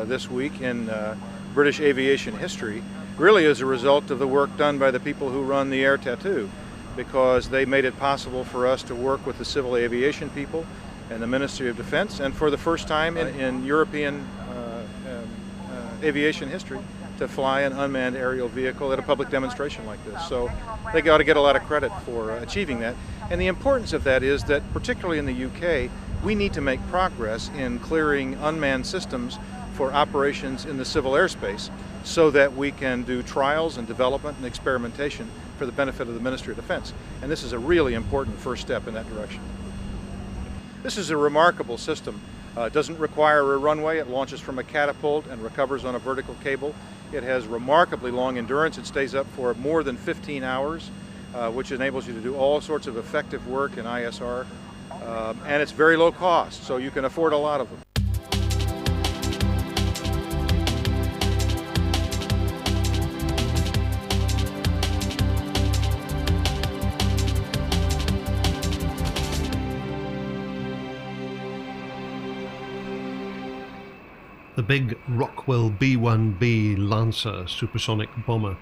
this week in British aviation history, really as a result of the work done by the people who run the Air Tattoo, because they made it possible for us to work with the civil aviation people and the Ministry of Defense, and for the first time in European aviation history, to fly an unmanned aerial vehicle at a public demonstration like this. So they got to get a lot of credit for achieving that. And the importance of that is that, particularly in the UK, we need to make progress in clearing unmanned systems for operations in the civil airspace so that we can do trials and development and experimentation for the benefit of the Ministry of Defense. And this is a really important first step in that direction. This is a remarkable system. It doesn't require a runway. It launches from a catapult and recovers on a vertical cable. It has remarkably long endurance. It stays up for more than 15 hours, which enables you to do all sorts of effective work in ISR. And it's very low cost, so you can afford a lot of them. The big Rockwell B-1B Lancer supersonic bomber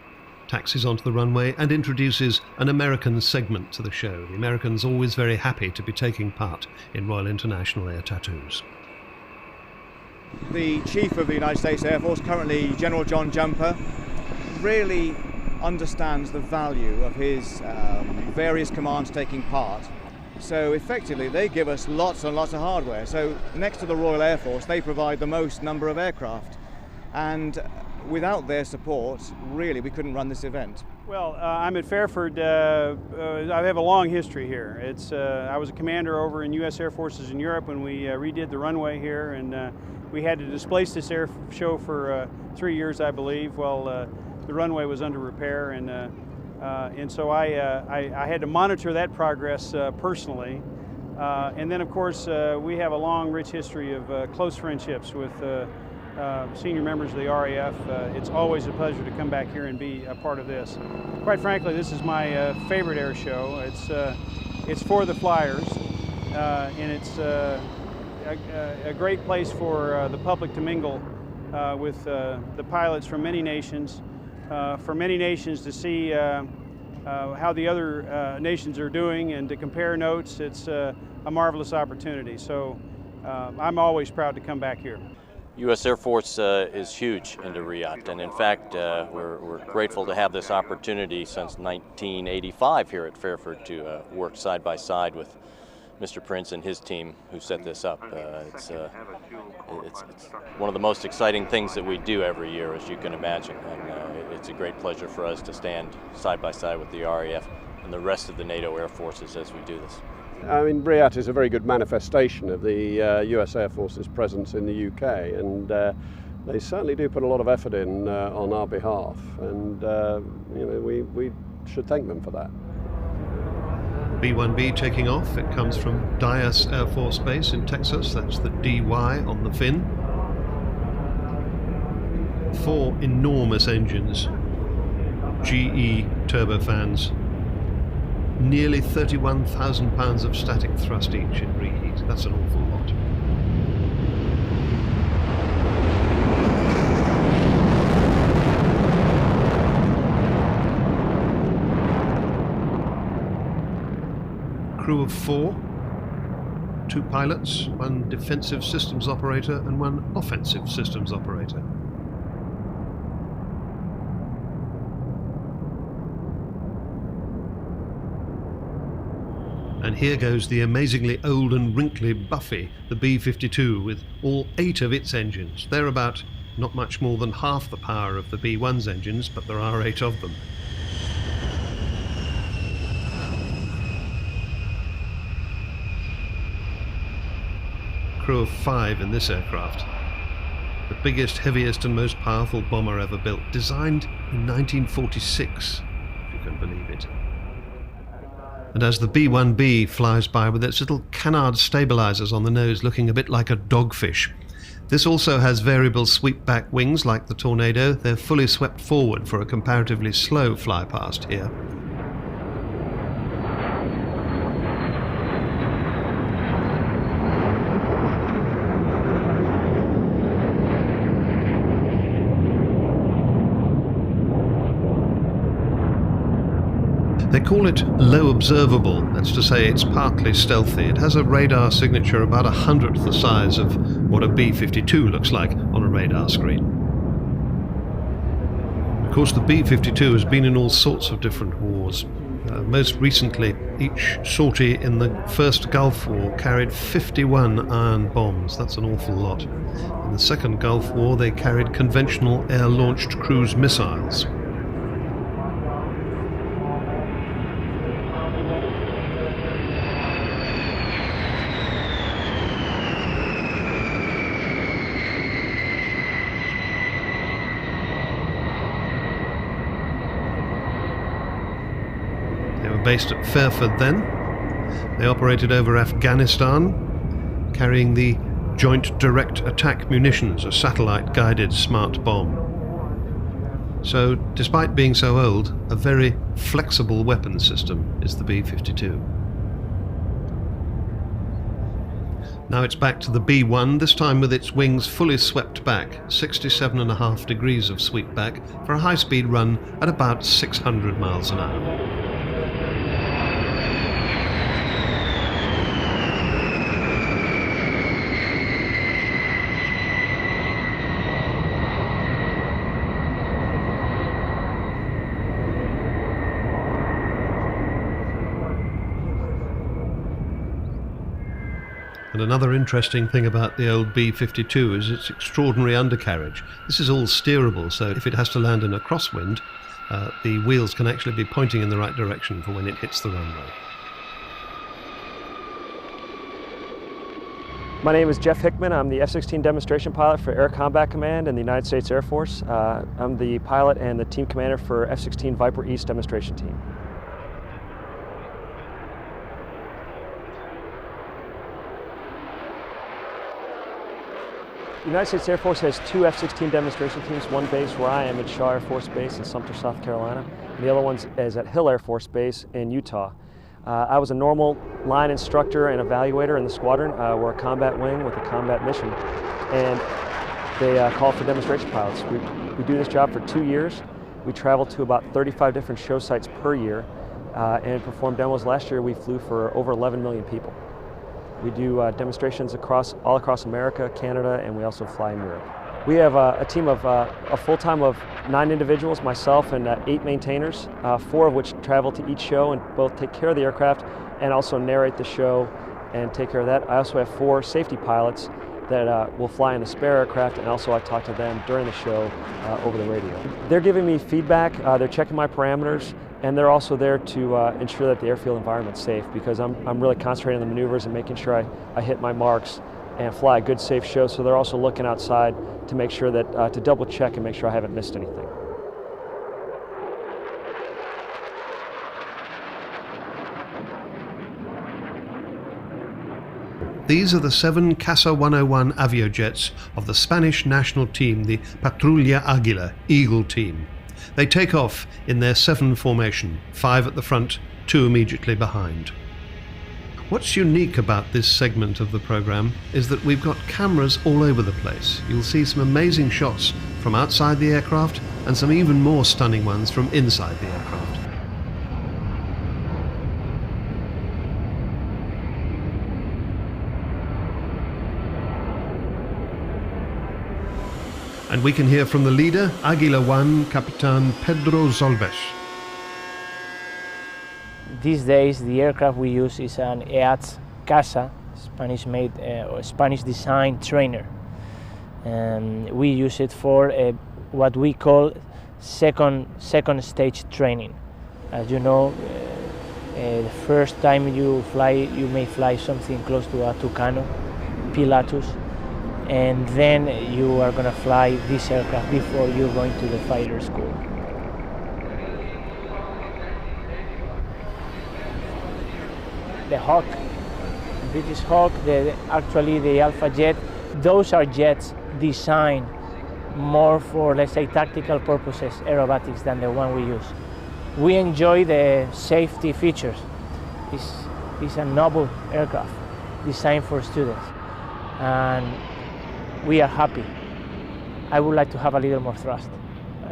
taxis onto the runway and introduces an American segment to the show. The Americans always very happy to be taking part in Royal International Air Tattoos. The Chief of the United States Air Force, currently General John Jumper, really understands the value of his various commands taking part. So effectively they give us lots and lots of hardware. So next to the Royal Air Force they provide the most number of aircraft, and without their support really we couldn't run this event. Well, I'm at Fairford. I have a long history here. I was a commander over in U.S. Air Forces in Europe when we redid the runway here, and we had to displace this air show for 3 years, I believe, while the runway was under repair, and so I had to monitor that progress personally. And then, of course, we have a long, rich history of close friendships with senior members of the RAF. It's always a pleasure to come back here and be a part of this. Quite frankly, this is my favorite air show. It's for the flyers, and it's a great place for the public to mingle with the pilots from many nations, to see how the other nations are doing and to compare notes. It's a marvelous opportunity. So I'm always proud to come back here. U.S. Air Force is huge into Riyadh, and in fact we're grateful to have this opportunity since 1985 here at Fairford to work side by side with Mr. Prince and his team who set this up. It's one of the most exciting things that we do every year, as you can imagine, and it's a great pleasure for us to stand side by side with the RAF and the rest of the NATO Air Forces as we do this. I mean, Riyadh is a very good manifestation of the US Air Force's presence in the UK, and they certainly do put a lot of effort in on our behalf, and we should thank them for that. B-1B taking off. It comes from Dyess Air Force Base in Texas. That's the DY on the fin. 4 enormous engines, GE turbofans, nearly 31,000 pounds of static thrust each in reheat. That's an awful lot. Crew of 4, 2 pilots, 1 defensive systems operator and 1 offensive systems operator. And here goes the amazingly old and wrinkly Buffy, the B-52, with all 8 of its engines. They're about not much more than half the power of the B-1's engines, but there are 8 of them. Crew of 5 in this aircraft. The biggest, heaviest and most powerful bomber ever built, designed in 1946, if you can believe it. And as the B-1B flies by with its little canard stabilizers on the nose looking a bit like a dogfish. This also has variable sweep-back wings like the Tornado. They're fully swept forward for a comparatively slow fly past here. They call it low observable, that's to say it's partly stealthy. It has a radar signature about 1/100th the size of what a B-52 looks like on a radar screen. Of course, the B-52 has been in all sorts of different wars. Most recently, each sortie in the First Gulf War carried 51 iron bombs. That's an awful lot. In the Second Gulf War, they carried conventional air-launched cruise missiles. Based at Fairford then. They operated over Afghanistan, carrying the Joint Direct Attack Munitions, a satellite-guided smart bomb. So, despite being so old, a very flexible weapons system is the B-52. Now it's back to the B1, this time with its wings fully swept back, 67.5 degrees of sweep back, for a high-speed run at about 600 miles an hour. And another interesting thing about the old B-52 is its extraordinary undercarriage. This is all steerable, so if it has to land in a crosswind, the wheels can actually be pointing in the right direction for when it hits the runway. My name is Jeff Hickman. I'm the F-16 demonstration pilot for Air Combat Command in the United States Air Force. I'm the pilot and the team commander for F-16 Viper East demonstration team. The United States Air Force has two F-16 demonstration teams, one based where I am at Shaw Air Force Base in Sumter, South Carolina, and the other one is at Hill Air Force Base in Utah. I was a normal line instructor and evaluator in the squadron. We're a combat wing with a combat mission, and they call for demonstration pilots. We do this job for 2 years. We travel to about 35 different show sites per year and perform demos. Last year we flew for over 11 million people. We do demonstrations all across America, Canada, and we also fly in Europe. We have a team of a full-time of 9 individuals, myself and 8 maintainers, 4 of which travel to each show and both take care of the aircraft and also narrate the show and take care of that. I also have 4 safety pilots that will fly in the spare aircraft, and also I talk to them during the show over the radio. They're giving me feedback, they're checking my parameters, and they're also there to ensure that the airfield environment's safe, because I'm really concentrating on the maneuvers and making sure I hit my marks and fly a good, safe show. So they're also looking outside to make sure that, to double check and make sure I haven't missed anything. These are the 7 Casa 101 aviojets of the Spanish national team, the Patrulla Águila, Eagle team. They take off in their 7 formation, 5 at the front, 2 immediately behind. What's unique about this segment of the program is that we've got cameras all over the place. You'll see some amazing shots from outside the aircraft and some even more stunning ones from inside the aircraft. And we can hear from the leader, Águila 1, Capitan Pedro Zolves. These days, the aircraft we use is an EATS Casa, Spanish-made or Spanish-designed trainer. We use it for what we call second stage training. As you know, the first time you fly, you may fly something close to a Tucano, Pilatus, and then you are going to fly this aircraft before you're going to the fighter school. The Hawk, British Hawk, actually the Alpha Jet, those are jets designed more for, let's say, tactical purposes, aerobatics, than the one we use. We enjoy the safety features. It's a noble aircraft designed for students, and we are happy. I would like to have a little more thrust,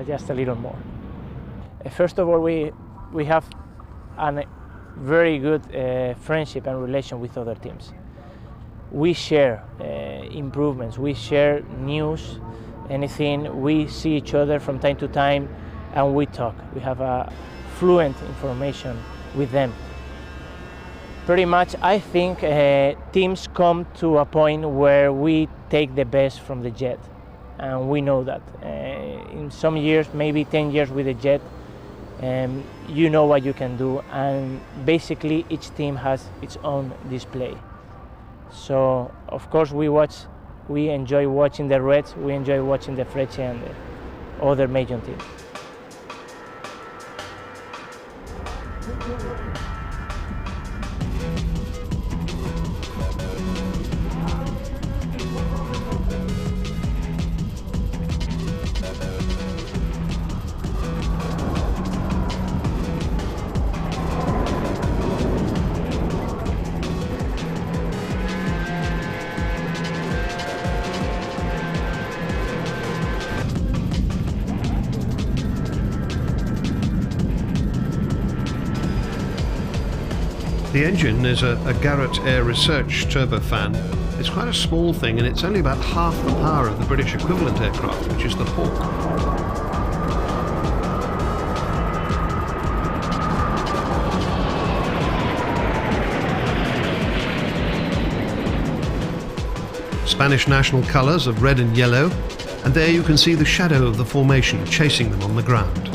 just a little more. First of all, we have a very good friendship and relation with other teams. We share improvements, we share news, anything. We see each other from time to time and we talk. We have fluent information with them. Pretty much, I think teams come to a point where we take the best from the jet, and we know that. In some years, maybe 10 years with the jet, you know what you can do, and basically each team has its own display. So, of course, we enjoy watching the Reds, we enjoy watching the Frecce and the other major teams. The engine is a Garrett Air Research turbofan. It's quite a small thing, and it's only about half the power of the British equivalent aircraft, which is the Hawk. Spanish national colours of red and yellow, and there you can see the shadow of the formation chasing them on the ground.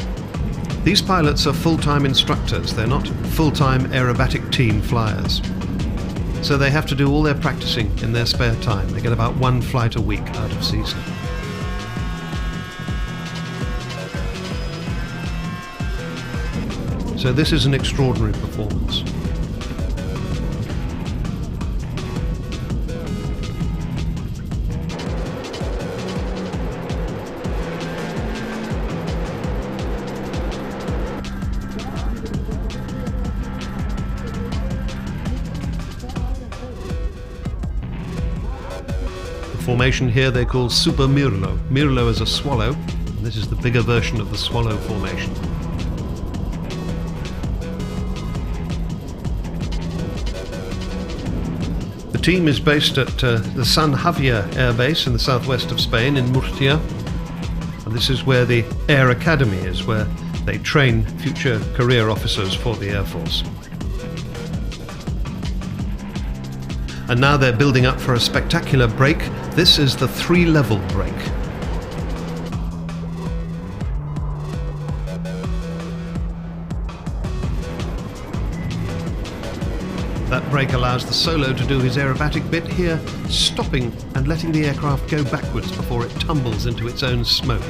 These pilots are full-time instructors, they're not full-time aerobatic team flyers. So they have to do all their practicing in their spare time. They get about one flight a week out of season. So this is an extraordinary performance. Formation here they call Super Mirlo. Mirlo is a swallow, and this is the bigger version of the swallow formation. The team is based at the San Javier Air Base in the southwest of Spain, in Murcia. And this is where the Air Academy is, where they train future career officers for the Air Force. And now they're building up for a spectacular break. This is the 3-level break. That break allows the solo to do his aerobatic bit here, stopping and letting the aircraft go backwards before it tumbles into its own smoke,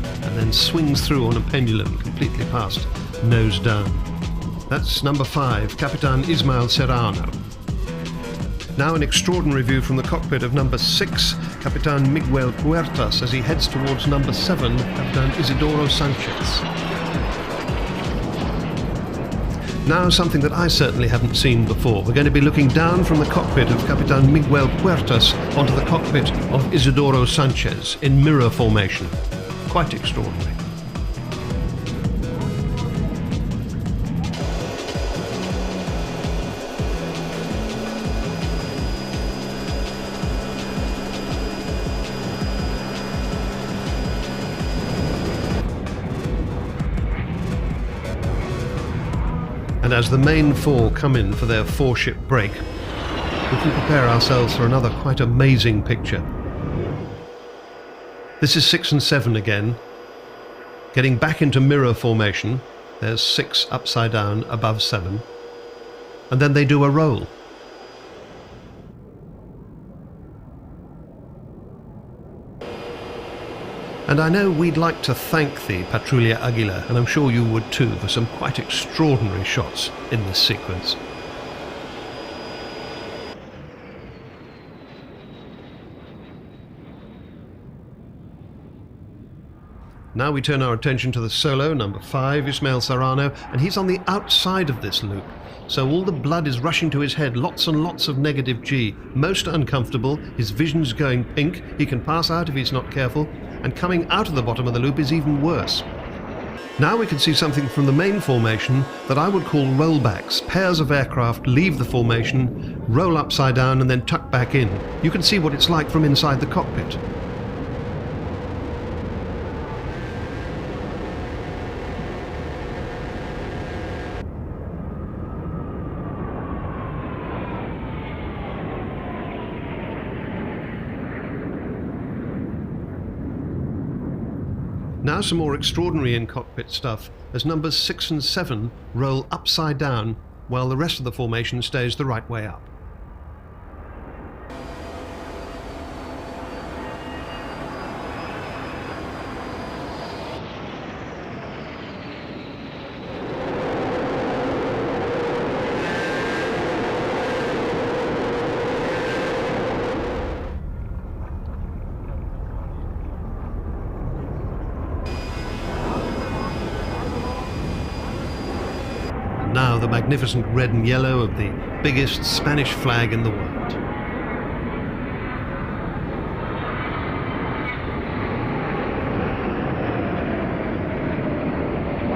and then swings through on a pendulum completely past nose down. That's number 5, Capitan Ismael Serrano. Now an extraordinary view from the cockpit of number 6, Capitan Miguel Puertas, as he heads towards number 7, Capitan Isidoro Sanchez. Now something that I certainly haven't seen before. We're going to be looking down from the cockpit of Capitan Miguel Puertas onto the cockpit of Isidoro Sanchez in mirror formation. Quite extraordinary. And as the main 4 come in for their 4-ship break, we can prepare ourselves for another quite amazing picture. This is 6 and 7 again, getting back into mirror formation. There's 6 upside down above 7, and then they do a roll. And I know we'd like to thank the Patrulla Aguila, and I'm sure you would too, for some quite extraordinary shots in this sequence. Now we turn our attention to the solo, number 5, Ismael Serrano, and he's on the outside of this loop. So all the blood is rushing to his head, lots and lots of negative G. Most uncomfortable, his vision's going pink, he can pass out if he's not careful, and coming out of the bottom of the loop is even worse. Now we can see something from the main formation that I would call rollbacks. Pairs of aircraft leave the formation, roll upside down and then tuck back in. You can see what it's like from inside the cockpit. Now some more extraordinary in-cockpit stuff as numbers 6 and 7 roll upside down while the rest of the formation stays the right way up. Now the magnificent red and yellow of the biggest Spanish flag in the world.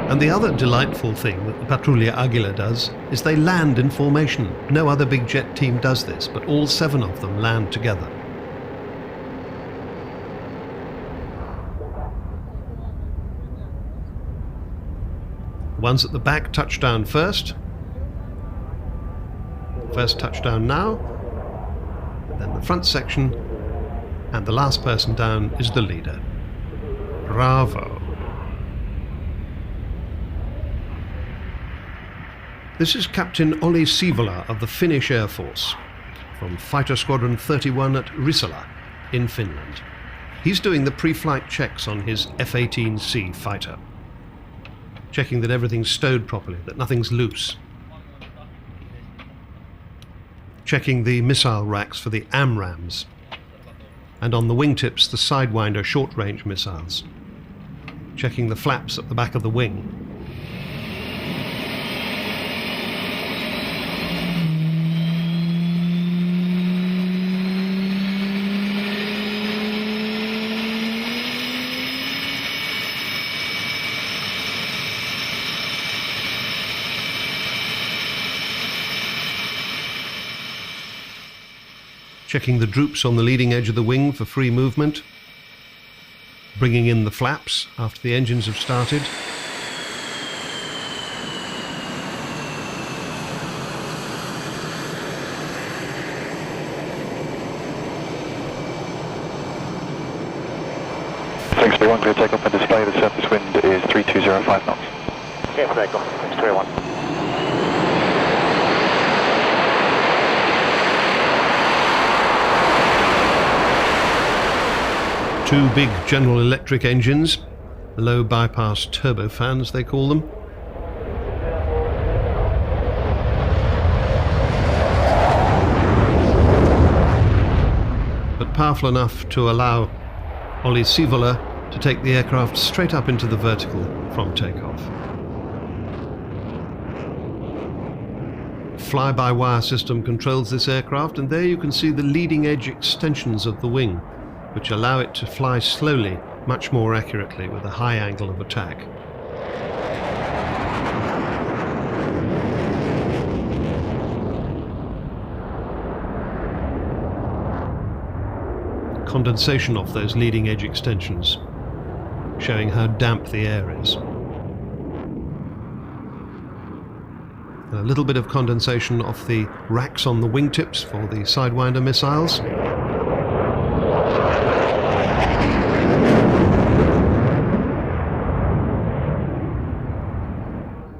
And the other delightful thing that the Patrulla Aguila does is they land in formation. No other big jet team does this, but all 7 of them land together. The ones at the back touch down first. First touchdown now, then the front section, and the last person down is the leader. Bravo! This is Captain Olli Seivola of the Finnish Air Force, from Fighter Squadron 31 at Risala in Finland. He's doing the pre-flight checks on his F-18C fighter, checking that everything's stowed properly, that nothing's loose, checking the missile racks for the AMRAAMs, and on the wingtips the Sidewinder short-range missiles, checking the flaps at the back of the wing. Checking the droops on the leading edge of the wing for free movement, bringing in the flaps after the engines have started, Thanks, 31, clear takeoff and display. The surface wind is 3205 knots. Clear for takeoff, thanks, 31. Two big General Electric engines, low bypass turbofans they call them. But powerful enough to allow Olli Seivola to take the aircraft straight up into the vertical from takeoff. Fly-by-wire system controls this aircraft, and there you can see the leading edge extensions of the wing, which allow it to fly slowly, much more accurately, with a high angle of attack. Condensation off those leading edge extensions, showing how damp the air is. And a little bit of condensation off the racks on the wingtips for the Sidewinder missiles.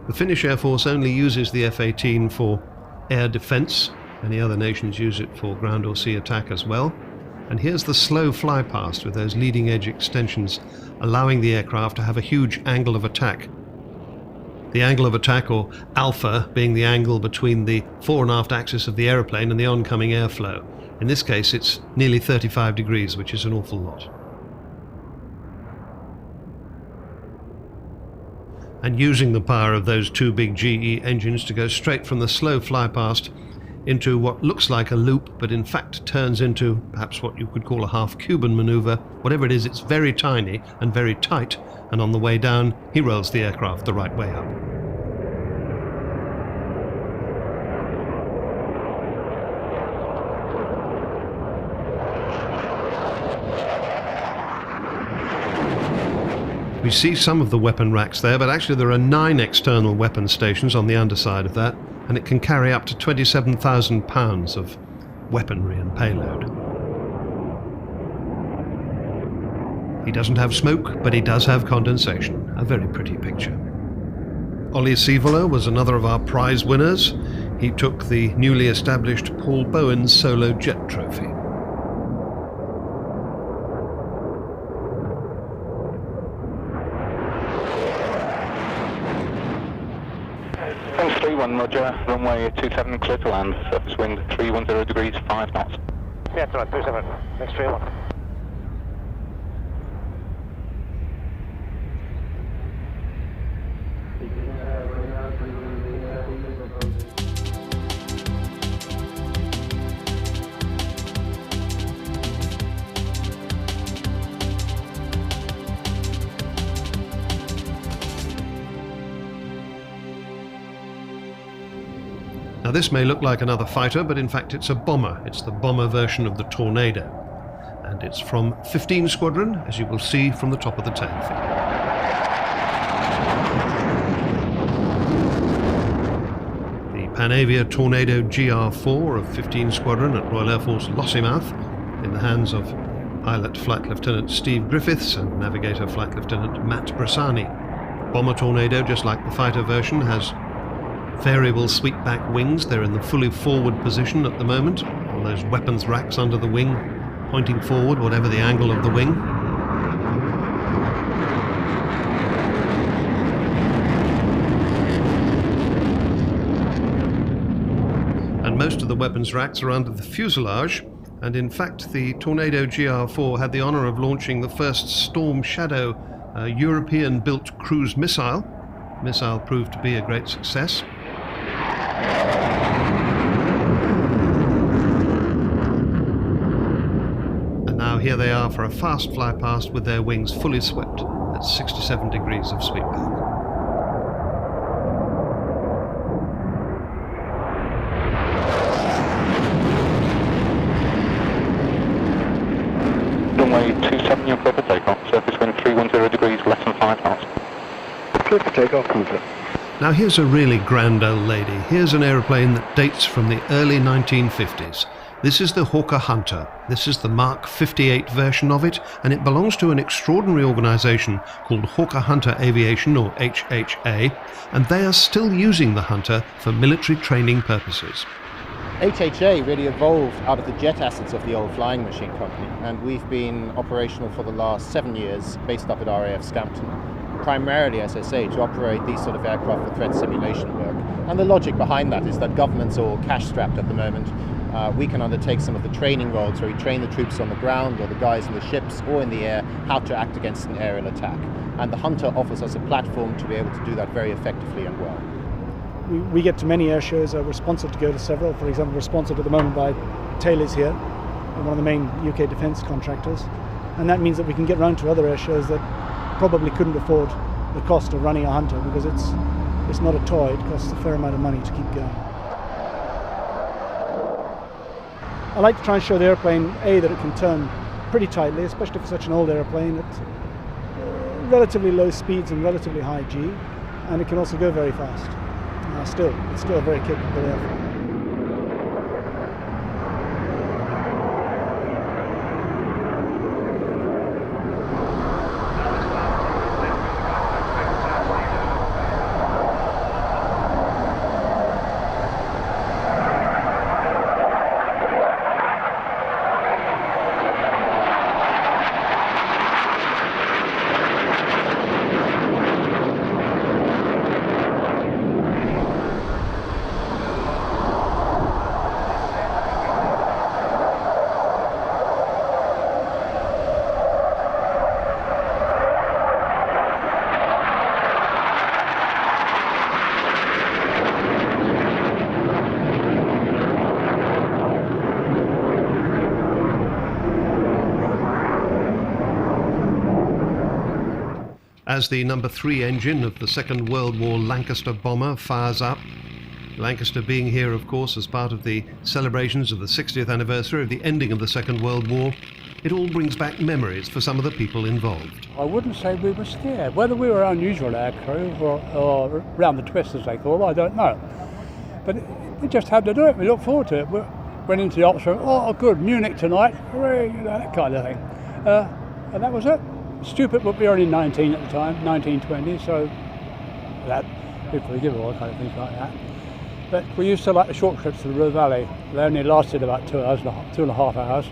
The Finnish Air Force only uses the F-18 for air defence. Many other nations use it for ground or sea attack as well. And here's the slow fly past with those leading edge extensions, allowing the aircraft to have a huge angle of attack. The angle of attack, or alpha, being the angle between the fore and aft axis of the aeroplane and the oncoming airflow. In this case it's nearly 35 degrees, which is an awful lot. And using the power of those two big GE engines to go straight from the slow fly past into what looks like a loop, but in fact turns into perhaps what you could call a half Cuban maneuver. Whatever it is, it's very tiny and very tight, and on the way down he rolls the aircraft the right way up. We see some of the weapon racks there, but actually there are 9 external weapon stations on the underside of that, and it can carry up to 27,000 pounds of weaponry and payload. He doesn't have smoke, but he does have condensation. A very pretty picture. Olli Seivola was another of our prize winners. He took the newly established Paul Bowen Solo Jet Trophy. Thanks, 31, roger. Runway 27, clear to land. Surface wind 310 degrees, 5 knots. Yeah, 27, thanks, 31. Now this may look like another fighter, but in fact it's a bomber. It's the bomber version of the Tornado. And it's from 15 Squadron, as you will see from the top of the tail fin. The Panavia Tornado GR4 of 15 Squadron at Royal Air Force Lossiemouth, in the hands of pilot Flight Lieutenant Steve Griffiths and navigator Flight Lieutenant Matt Bressani. Bomber Tornado, just like the fighter version, has variable sweep-back wings. They're in the fully forward position at the moment, on those weapons racks under the wing, pointing forward, whatever the angle of the wing. And most of the weapons racks are under the fuselage, and in fact the Tornado GR4 had the honour of launching the first Storm Shadow European-built cruise missile. The missile proved to be a great success. And now here they are for a fast fly past with their wings fully swept at 67 degrees of sweep back. Runway 27, you're clear for takeoff. Surface wind 310 degrees, less than 5 knots. Clear for takeoff, confirm. Now here's a really grand old lady. Here's an aeroplane that dates from the early 1950s. This is the Hawker Hunter. This is the Mark 58 version of it, and it belongs to an extraordinary organisation called Hawker Hunter Aviation, or HHA, and they are still using the Hunter for military training purposes. HHA really evolved out of the jet assets of the old flying machine company, and we've been operational for the last 7 years, based up at RAF Scampton, primarily, as I say, to operate these sort of aircraft for threat simulation work. And the logic behind that is that governments are all cash-strapped at the moment. We can undertake some of the training roles where we train the troops on the ground or the guys in the ships or in the air how to act against an aerial attack. And the Hunter offers us a platform to be able to do that very effectively and well. We get to many air shows. We're sponsored to go to several. For example, we're sponsored at the moment by Taylor's here, one of the main UK defence contractors. And that means that we can get round to other air shows that probably couldn't afford the cost of running a Hunter, because it's not a toy. It costs a fair amount of money to keep going. I like to try and show the airplane, A, that it can turn pretty tightly, especially for such an old airplane at relatively low speeds and relatively high G, and it can also go very fast. It's still a very capable airplane. As the number 3 engine of the Second World War Lancaster bomber fires up, Lancaster being here, of course, as part of the celebrations of the 60th anniversary of the ending of the Second World War, it all brings back memories for some of the people involved. I wouldn't say we were scared. Whether we were unusual aircrew or round the twist, as they call it, I don't know. But we just had to do it. We looked forward to it. We went into the ops room, oh, good, Munich tonight, hooray, that kind of thing. And that was it. Stupid, but we were only 19 at the time, 19, 20, so that we forgive all kind of things like that. But we used to like the short trips to the Ruhr Valley. They only lasted about 2 hours, 2.5 hours.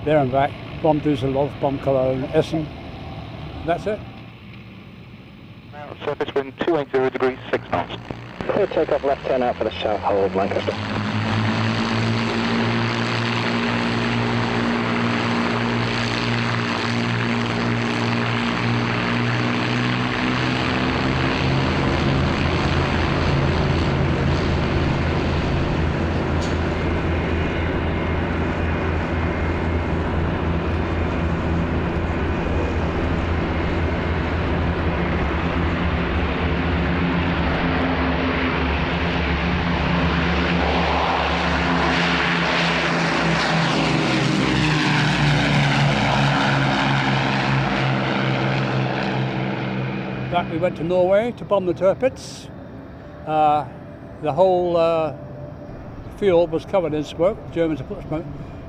There and back, bomb Düsseldorf, bomb Cologne, Essen. That's it. Now, surface wind 280 degrees, 6 knots. Clear takeoff left turn out for the south hold, Lancaster. fact, we went to Norway to bomb the Tirpitz. The whole field was covered in smoke. The Germans had put smoke,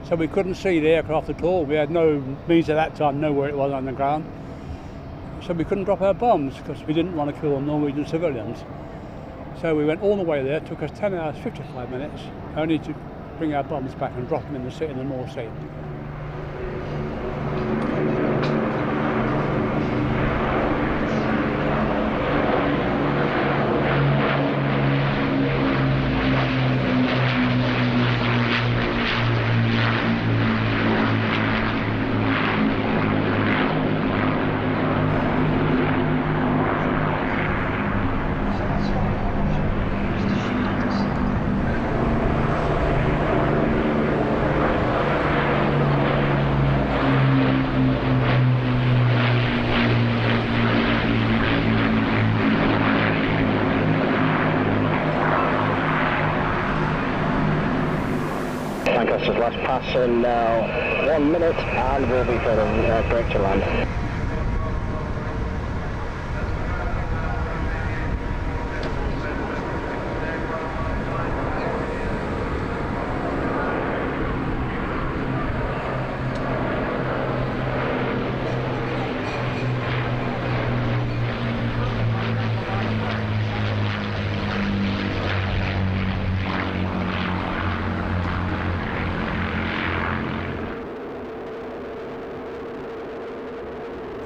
so we couldn't see the aircraft at all. We had no means at that time to know where it was on the ground. So we couldn't drop our bombs because we didn't want to kill Norwegian civilians. So we went all the way there. It took us 10 hours, 55 minutes, only to bring our bombs back and drop them in the sea, in the North Sea. Lancaster's last pass in now 1 minute, and we'll be turning brake to land.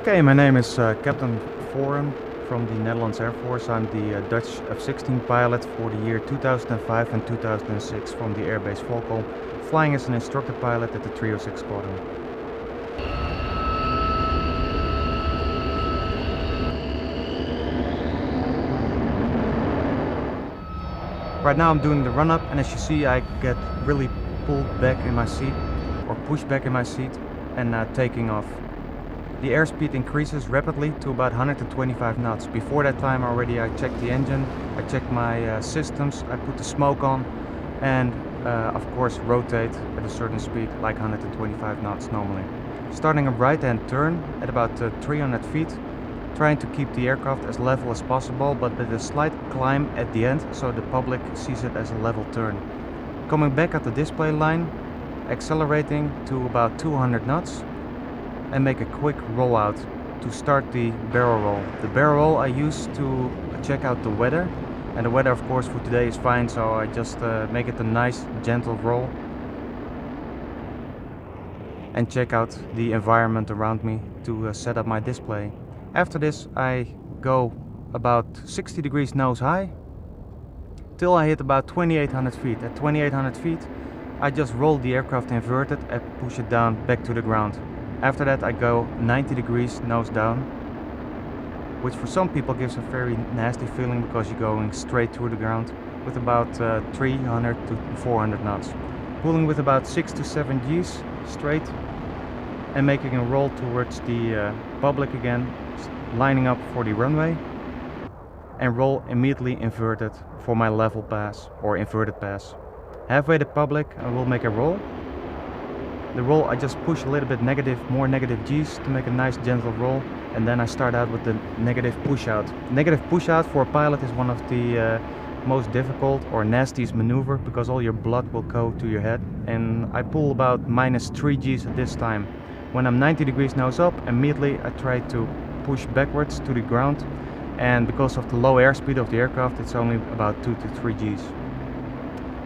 Okay, my name is Captain Foren from the Netherlands Air Force. I'm the Dutch F-16 pilot for the year 2005 and 2006 from the Airbase Volkel, flying as an instructor pilot at the 306 Squadron. Right now I'm doing the run-up, and as you see I get really pulled back in my seat, or pushed back in my seat, and taking off. The airspeed increases rapidly to about 125 knots. Before that time already I checked the engine, I checked my systems, I put the smoke on, and of course rotate at a certain speed, like 125 knots normally. Starting a right-hand turn at about 300 feet, trying to keep the aircraft as level as possible, but with a slight climb at the end so the public sees it as a level turn. Coming back at the display line, accelerating to about 200 knots, and make a quick rollout to start the barrel roll. The barrel roll I use to check out the weather, and the weather of course for today is fine, so I just make it a nice gentle roll and check out the environment around me to set up my display. After this I go about 60 degrees nose high till I hit about 2800 feet. At 2800 feet I just roll the aircraft inverted and push it down back to the ground. After that I go 90 degrees nose down, which for some people gives a very nasty feeling because you're going straight through the ground with about 300 to 400 knots. Pulling with about 6 to 7 Gs straight and making a roll towards the public again, lining up for the runway, and roll immediately inverted for my level pass or inverted pass. Halfway the public I will make a roll. The roll I just push a little bit more negative G's to make a nice gentle roll, and then I start out with the negative push out. Negative push out for a pilot is one of the most difficult or nastiest maneuver because all your blood will go to your head, and I pull about -3 G's at this time. When I'm 90 degrees nose up, immediately I try to push backwards to the ground, and because of the low airspeed of the aircraft it's only about 2 to 3 G's.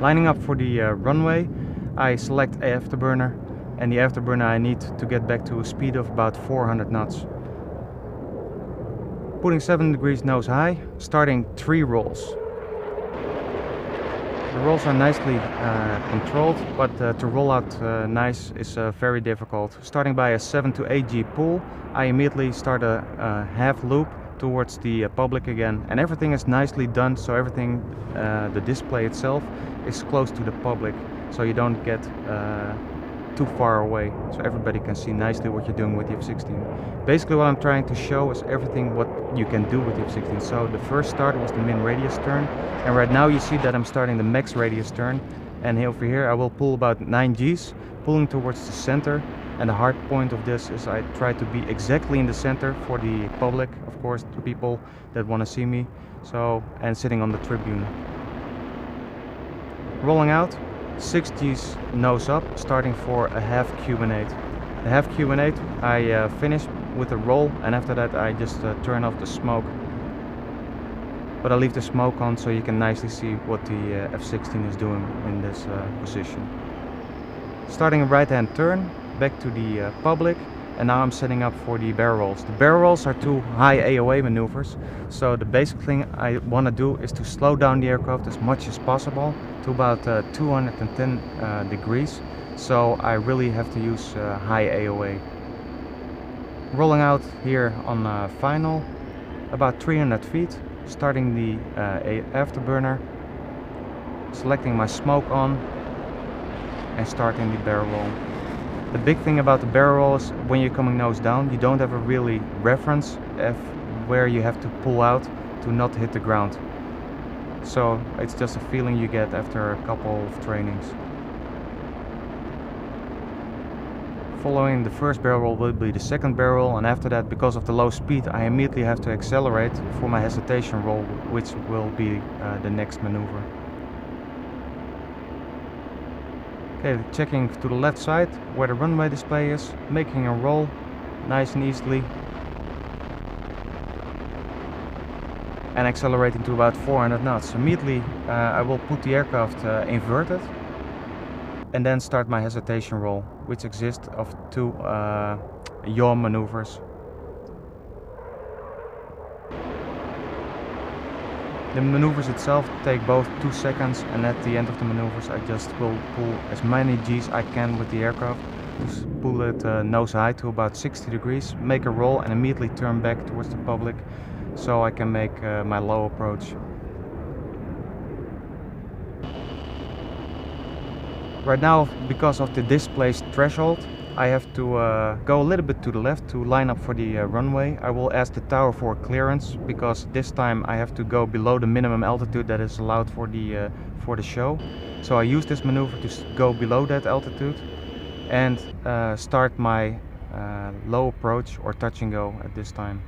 Lining up for the runway, I select afterburner, and the afterburner I need to get back to a speed of about 400 knots. Putting 7 degrees nose high, starting 3 rolls. The rolls are nicely controlled, but to roll out nice is very difficult. Starting by a 7 to 8 G pull, I immediately start a half loop towards the public again, and everything is nicely done, so everything, the display itself is close to the public, so you don't get too far away, so everybody can see nicely what you're doing with the F-16. Basically what I'm trying to show is everything what you can do with the F-16. So the first start was the min radius turn, and right now you see that I'm starting the max radius turn, and over here I will pull about 9 Gs, pulling towards the center. And the hard point of this is I try to be exactly in the center for the public, of course, the people that want to see me. So, and sitting on the tribune. Rolling out, 6 Gs nose up, starting for a half Cuban-8. The half Cuban-8 I finish with a roll, and after that I just turn off the smoke. But I leave the smoke on so you can nicely see what the F-16 is doing in this position. Starting a right-hand turn, back to the public, and now I'm setting up for the barrel rolls. The barrel rolls are 2 high AOA maneuvers, so the basic thing I want to do is to slow down the aircraft as much as possible to about 210 degrees, so I really have to use high AOA. Rolling out here on final, about 300 feet, starting the afterburner, selecting my smoke on, and starting the barrel roll. The big thing about the barrel roll is when you're coming nose down, you don't have a really reference of where you have to pull out to not hit the ground. So it's just a feeling you get after a couple of trainings. Following the first barrel roll will be the second barrel roll, and after that, because of the low speed, I immediately have to accelerate for my hesitation roll, which will be the next maneuver. Okay, checking to the left side where the runway display is, making a roll nice and easily, and accelerating to about 400 knots. Immediately I will put the aircraft inverted and then start my hesitation roll, which consists of 2 yaw maneuvers. The maneuvers itself take both 2 seconds, and at the end of the maneuvers I just will pull as many Gs I can with the aircraft. Just pull it nose high to about 60 degrees, make a roll and immediately turn back towards the public so I can make my low approach. Right now, because of the displaced threshold, I have to go a little bit to the left to line up for the runway. I will ask the tower for clearance because this time I have to go below the minimum altitude that is allowed for the show. So I use this maneuver to go below that altitude and start my low approach or touch and go at this time.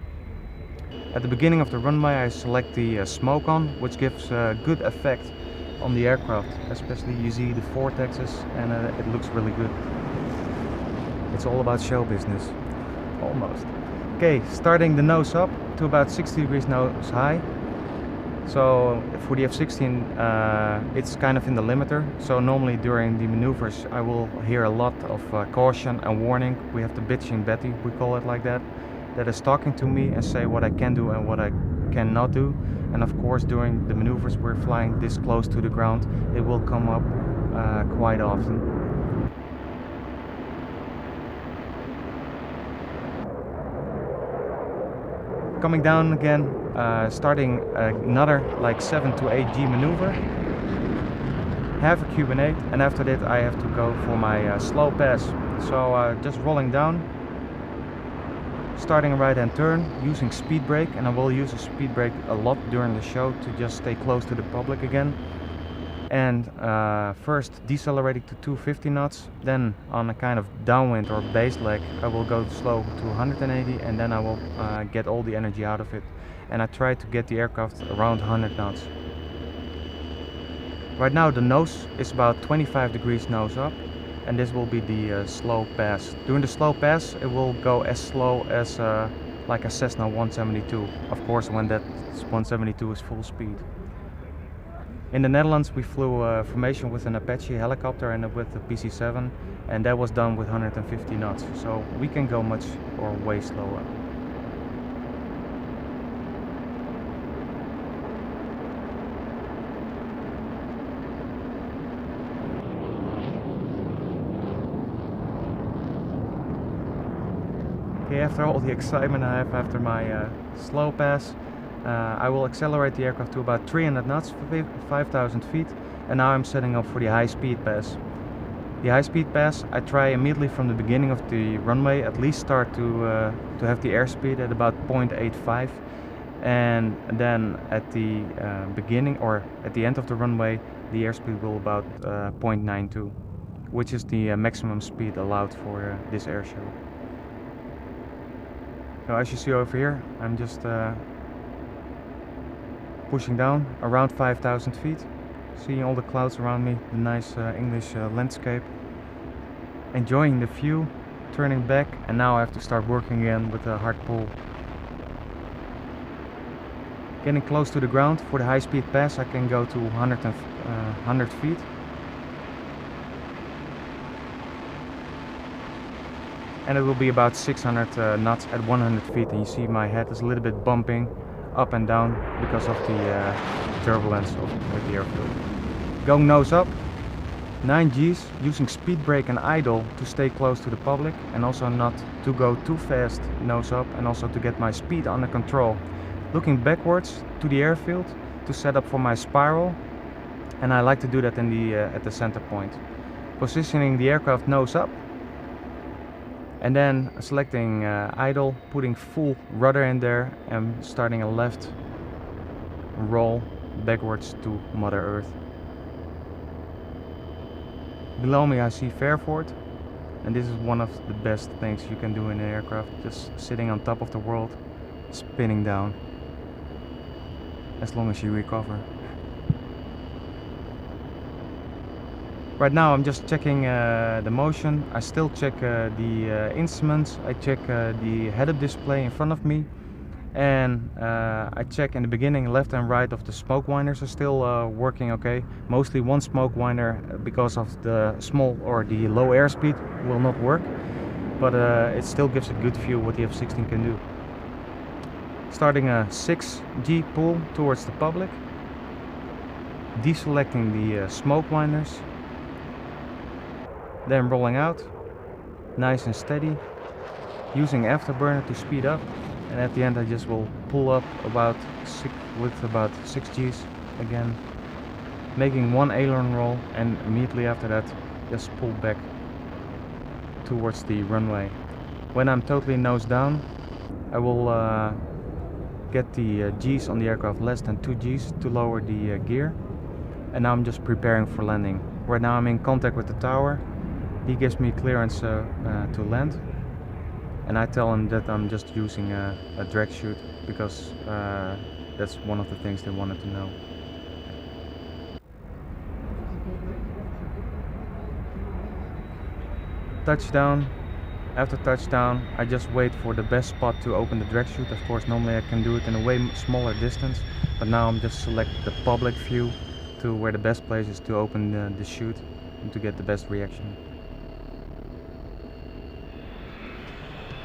At the beginning of the runway I select the smoke on, which gives a good effect on the aircraft. Especially you see the vortexes and it looks really good. It's all about show business. Almost. Okay, starting the nose up to about 60 degrees nose high. So for the F-16 it's kind of in the limiter. So normally during the maneuvers I will hear a lot of caution and warning. We have the bitching Betty, we call it like that. That is talking to me and say what I can do and what I cannot do. And of course during the maneuvers we're flying this close to the ground, it will come up quite often. Coming down again, starting another like 7 to 8 G maneuver, half a Cuban-8, and after that I have to go for my slow pass. So just rolling down, starting a right-hand turn, using speed brake, and I will use a speed brake a lot during the show to just stay close to the public again. And first decelerating to 250 knots, then on a kind of downwind or base leg I will go slow to 180, and then I will get all the energy out of it, and I try to get the aircraft around 100 knots. Right now the nose is about 25 degrees nose up, and this will be the slow pass. During the slow pass it will go as slow as like a Cessna 172, of course when that 172 is full speed. In the Netherlands we flew formation with an Apache helicopter and with the PC-7, and that was done with 150 knots, so we can go much or way slower. Okay, after all the excitement I have after my slow pass, I will accelerate the aircraft to about 300 knots, 5,000 feet, and now I'm setting up for the high speed pass. The high speed pass, I try immediately from the beginning of the runway at least start to have the airspeed at about 0.85, and then at the beginning or at the end of the runway the airspeed will about 0.92, which is the maximum speed allowed for this airshow. So as you see over here, I'm just pushing down around 5,000 feet, seeing all the clouds around me, the nice English landscape, enjoying the view, turning back, and now I have to start working again with a hard pull. Getting close to the ground. For the high-speed pass I can go to 100 feet. And it will be about 600 knots at 100 feet, and you see my head is a little bit bumping up and down because of the turbulence of the airfield. Going nose up, 9 Gs, using speed brake and idle to stay close to the public, and also not to go too fast nose up, and also to get my speed under control. Looking backwards to the airfield to set up for my spiral, and I like to do that in the at the center point. Positioning the aircraft nose up, and then selecting idle, putting full rudder in there, and starting a left roll backwards to Mother Earth. Below me I see Fairford, and this is one of the best things you can do in an aircraft, just sitting on top of the world, spinning down, as long as you recover. Right now I'm just checking the motion. I still check the instruments, I check the head-up display in front of me, and I check in the beginning left and right of the smoke winders are still working okay. Mostly one smoke winder, because of the small or the low airspeed, will not work, but it still gives a good view what the F-16 can do. Starting a 6G pull towards the public, deselecting the smoke winders, then rolling out, nice and steady, using afterburner to speed up, and at the end I just will pull up about 6 Gs again, making one aileron roll, and immediately after that just pull back towards the runway. When I'm totally nose down, I will get the Gs on the aircraft less than 2 Gs to lower the gear, and now I'm just preparing for landing. Right now I'm in contact with the tower. He gives me clearance to land, and I tell him that I'm just using a drag chute, because that's one of the things they wanted to know. Touchdown. After touchdown, I just wait for the best spot to open the drag chute. Of course, normally I can do it in a way smaller distance, but now I'm just select the public view to where the best place is to open the chute and to get the best reaction.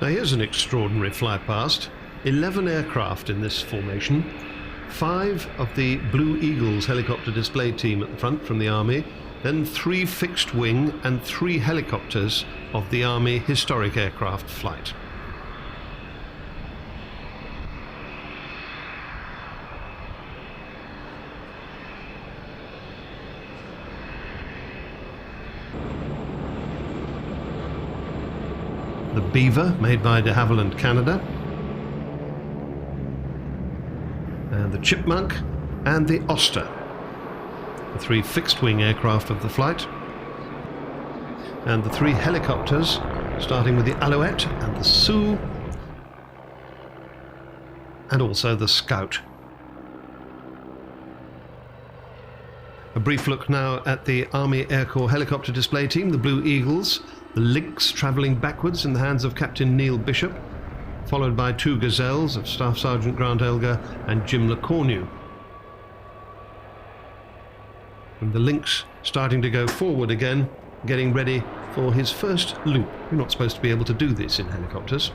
Now here's an extraordinary fly past. 11 aircraft in this formation. 5 of the Blue Eagles helicopter display team at the front from the Army, then 3 fixed wing and 3 helicopters of the Army Historic Aircraft Flight. The Beaver, made by de Havilland Canada, and the Chipmunk and the Oster, the 3 fixed-wing aircraft of the flight, and the 3 helicopters, starting with the Alouette and the Sioux, and also the Scout. A brief look now at the Army Air Corps helicopter display team, the Blue Eagles, the Lynx travelling backwards in the hands of Captain Neil Bishop, followed by 2 Gazelles of Staff Sergeant Grant Elgar and Jim LeCornu. And the Lynx starting to go forward again, getting ready for his first loop. You're not supposed to be able to do this in helicopters.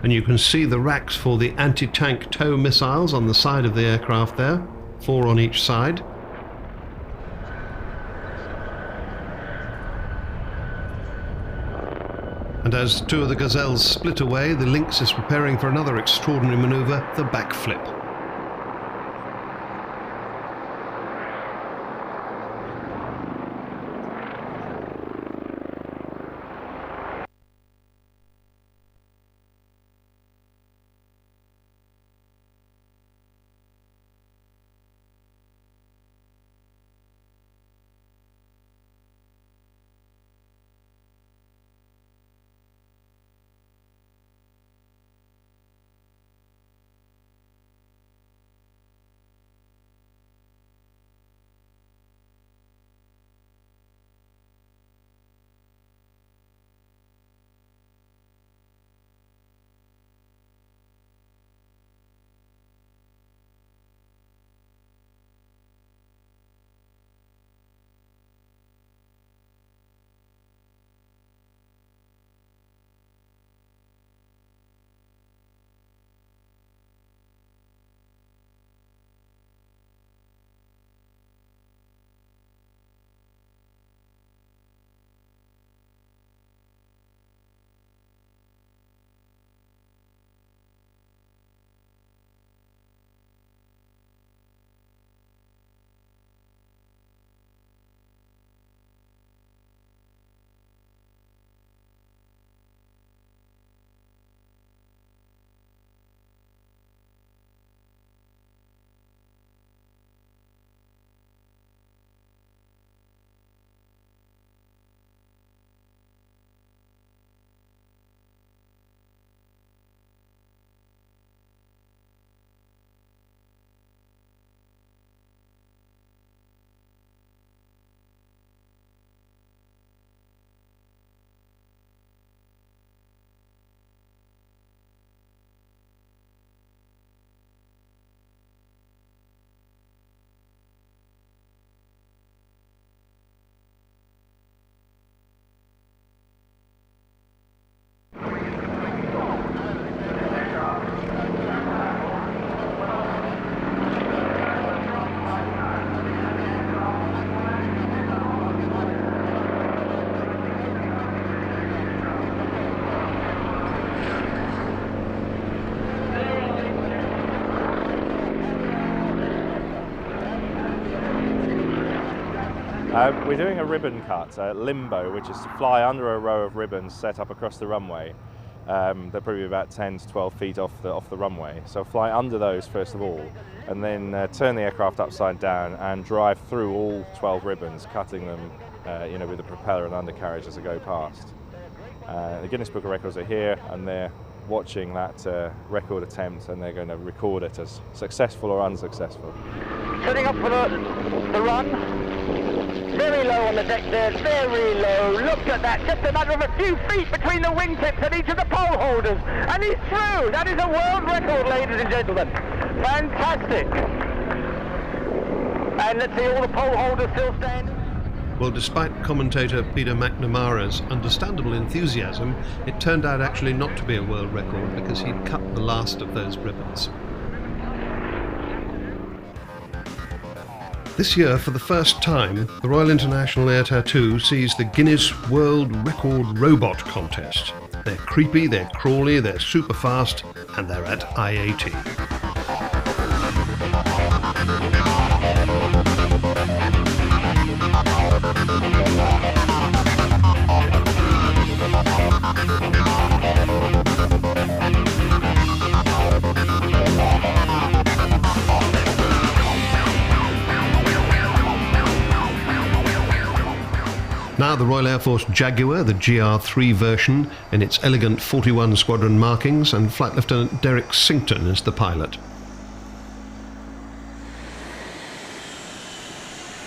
And you can see the racks for the anti-tank tow missiles on the side of the aircraft there, 4 on each side. And as 2 of the Gazelles split away, the Lynx is preparing for another extraordinary manoeuvre, the backflip. We're doing a ribbon cut, limbo, which is to fly under a row of ribbons set up across the runway. They're probably about 10 to 12 feet off the runway. So fly under those first of all, and then turn the aircraft upside down and drive through all 12 ribbons, cutting them with the propeller and undercarriage as they go past. The Guinness Book of Records are here, and they're watching that record attempt, and they're going to record it as successful or unsuccessful. Setting up for the run. Very low on the deck there, very low. Look at that, just a matter of a few feet between the wingtips and each of the pole holders. And he's through. That is a world record, ladies and gentlemen. Fantastic. And let's see all the pole holders still standing. Well, despite commentator Peter McNamara's understandable enthusiasm, it turned out actually not to be a world record because he'd cut the last of those ribbons. This year, for the first time, the Royal International Air Tattoo sees the Guinness World Record Robot Contest. They're creepy, they're crawly, they're super fast, and they're at IAT. Now the Royal Air Force Jaguar, the GR3 version, in its elegant 41 squadron markings, and Flight Lieutenant Derek Sington is the pilot.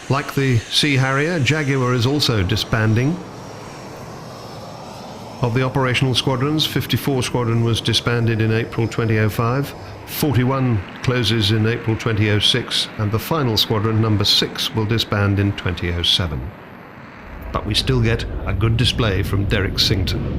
Like the Sea Harrier, Jaguar is also disbanding. Of the operational squadrons, 54 Squadron was disbanded in April 2005, 41 closes in April 2006, and the final squadron, number 6, will disband in 2007. But we still get a good display from Derek Sington.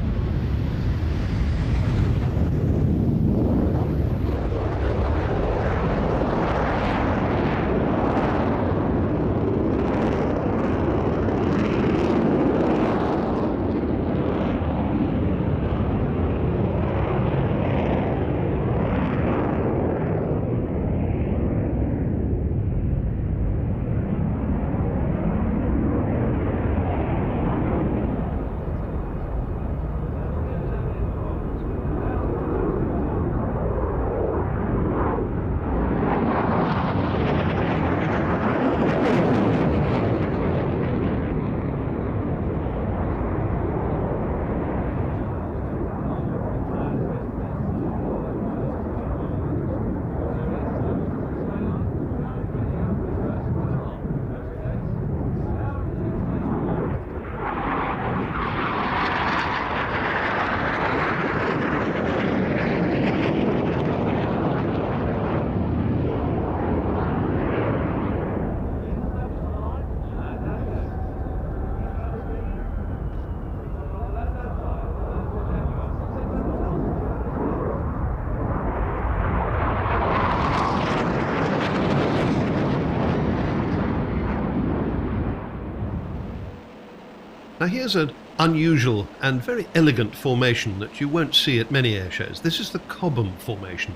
Now here's an unusual and very elegant formation that you won't see at many air shows. This is the Cobham formation.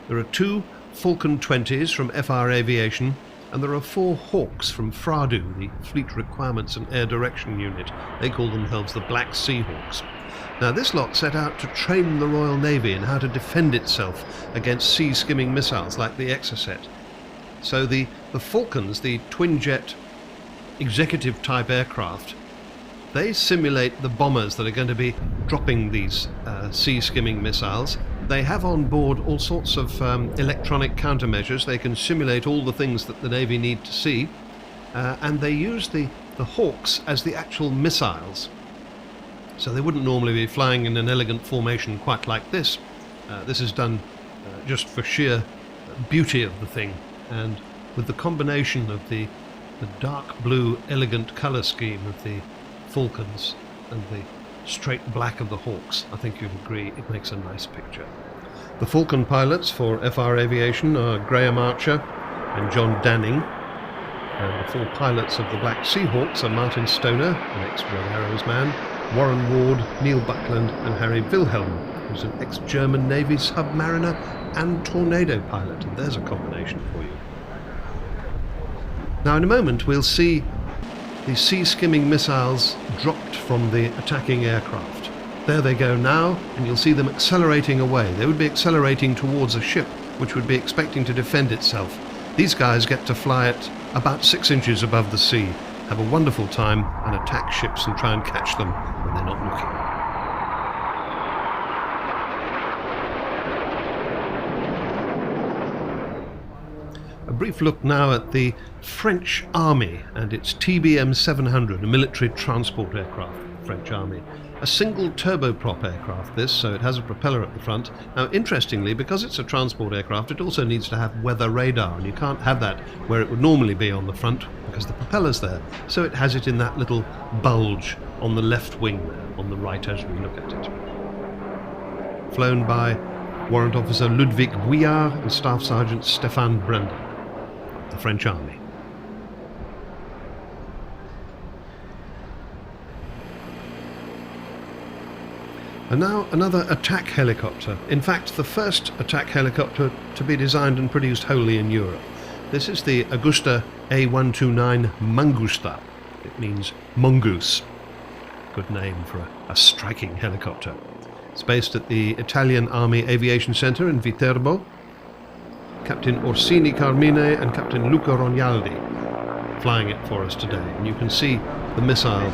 There are 2 Falcon 20s from FR Aviation, and there are 4 Hawks from FRADU, the Fleet Requirements and Air Direction Unit. They call themselves the Black Sea Hawks. Now this lot set out to train the Royal Navy in how to defend itself against sea-skimming missiles like the Exocet. So the Falcons, the twin-jet executive type aircraft, they simulate the bombers that are going to be dropping these sea-skimming missiles. They have on board all sorts of electronic countermeasures. They can simulate all the things that the Navy need to see, and they use the Hawks as the actual missiles. So they wouldn't normally be flying in an elegant formation quite like this. This is done just for sheer beauty of the thing, and with the combination of the dark blue elegant colour scheme of the Falcons and the straight black of the Hawks, I think you'd agree it makes a nice picture. The Falcon pilots for FR Aviation are Graham Archer and John Danning, and the 4 pilots of the Black Sea Hawks are Martin Stoner, an ex-Red Arrows man, Warren Ward, Neil Buckland and Harry Wilhelm, who's an ex-German Navy submariner and Tornado pilot, and there's a combination for you. Now in a moment we'll see the sea-skimming missiles dropped from the attacking aircraft. There they go now, and you'll see them accelerating away. They would be accelerating towards a ship which would be expecting to defend itself. These guys get to fly at about 6 inches above the sea, have a wonderful time, and attack ships and try and catch them when they're not looking. A brief look now at the French Army and its TBM 700, a military transport aircraft, French Army. A single turboprop aircraft this, so it has a propeller at the front. Now interestingly, because it's a transport aircraft, it also needs to have weather radar, and you can't have that where it would normally be on the front because the propeller's there. So it has it in that little bulge on the left wing there, on the right as we look at it. Flown by Warrant Officer Ludwig Bouillard and Staff Sergeant Stéphane Brendel, the French Army. And now another attack helicopter. In fact, the first attack helicopter to be designed and produced wholly in Europe. This is the Agusta A129 Mangusta. It means mongoose. Good name for a striking helicopter. It's based at the Italian Army Aviation Centre in Viterbo. Captain Orsini Carmine and Captain Luca Rognaldi flying it for us today. And you can see the missile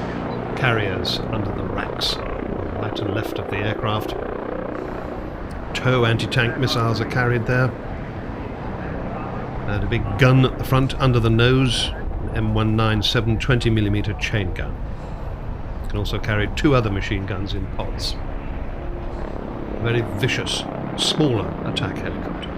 carriers under the racks, right and left of the aircraft. TOW anti-tank missiles are carried there. And a big gun at the front under the nose, an M197 20mm chain gun. It can also carry 2 other machine guns in pods. A very vicious, smaller attack helicopter.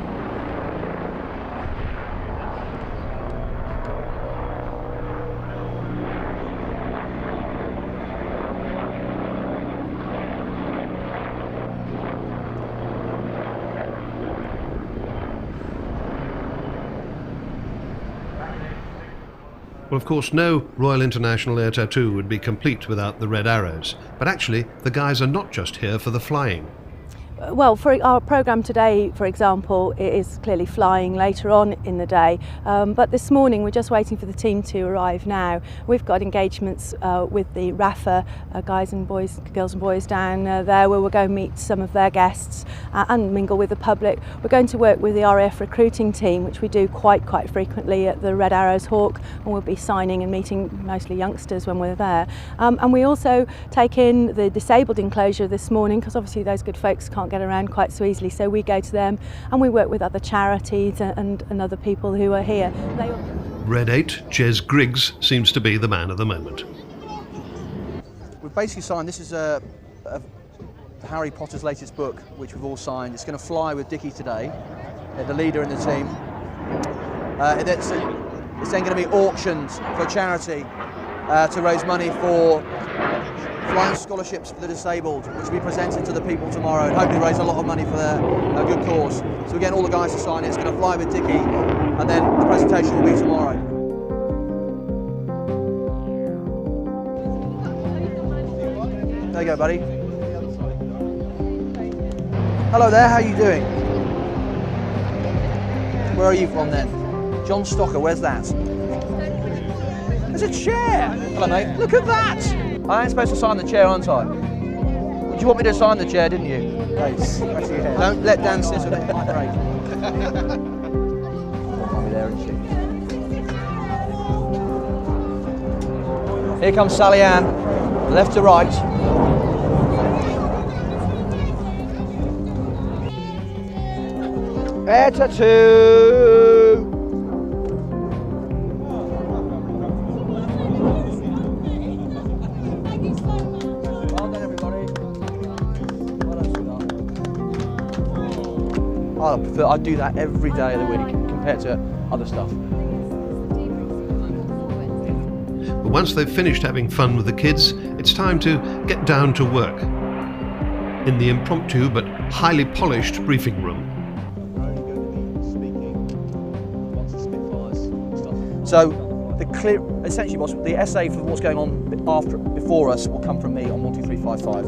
Well, of course, no Royal International Air Tattoo would be complete without the Red Arrows. But actually, the guys are not just here for the flying. Well, for our programme today, for example, it is clearly flying later on in the day. But this morning, we're just waiting for the team to arrive now. We've got engagements with the RAF girls and boys down there, where we'll go meet some of their guests and mingle with the public. We're going to work with the RAF recruiting team, which we do quite frequently at the Red Arrows Hawk, and we'll be signing and meeting mostly youngsters when we're there. And we also take in the disabled enclosure this morning, because obviously those good folks can't get around quite so easily, so we go to them and we work with other charities and other people who are here. Red 8, Jez Griggs, seems to be the man of the moment. We've basically signed, this is Harry Potter's latest book, which we've all signed. It's going to fly with Dickie today, the leader in the team. It's then going to be auctioned for charity to raise money for flying scholarships for the disabled, which will be presented to the people tomorrow and hopefully raise a lot of money for their good cause. So we're getting all the guys to sign it. It's going to fly with Dickie, and then the presentation will be tomorrow. There you go, buddy. Hello there, how are you doing? Where are you from then? John Stocker, where's that? There's a chair! Hello mate, look at that! I ain't supposed to sign the chair, aren't I? Did you want me to sign the chair, didn't you? Nice. Don't let Dan sit on it, might break. I'll be there, isn't she? Here comes Sally Ann, left to right. Air Tattoo! I'd do that every day of the week compared to other stuff. But once they've finished having fun with the kids, it's time to get down to work in the impromptu but highly polished briefing room. So essentially the essay for what's going on before us will come from me on 12355.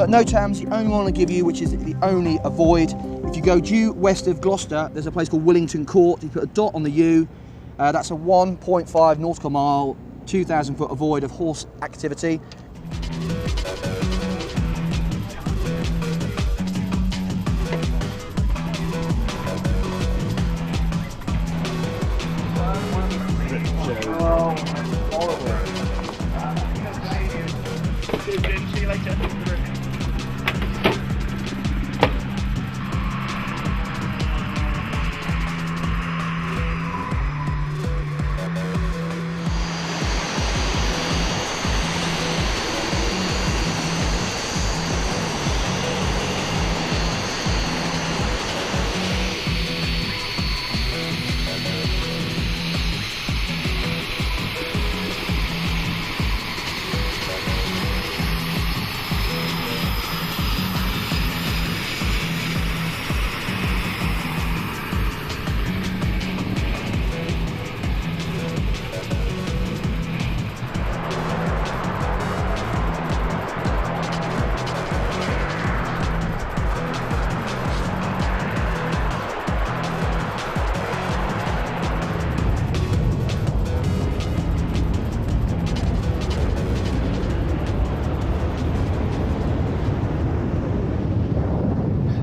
No terms, the only one I want to give you, which is the only avoid. If you go due west of Gloucester, there's a place called Willington Court. You put a dot on the U. That's a 1.5 nautical mile 2,000 foot avoid of horse activity. See you later.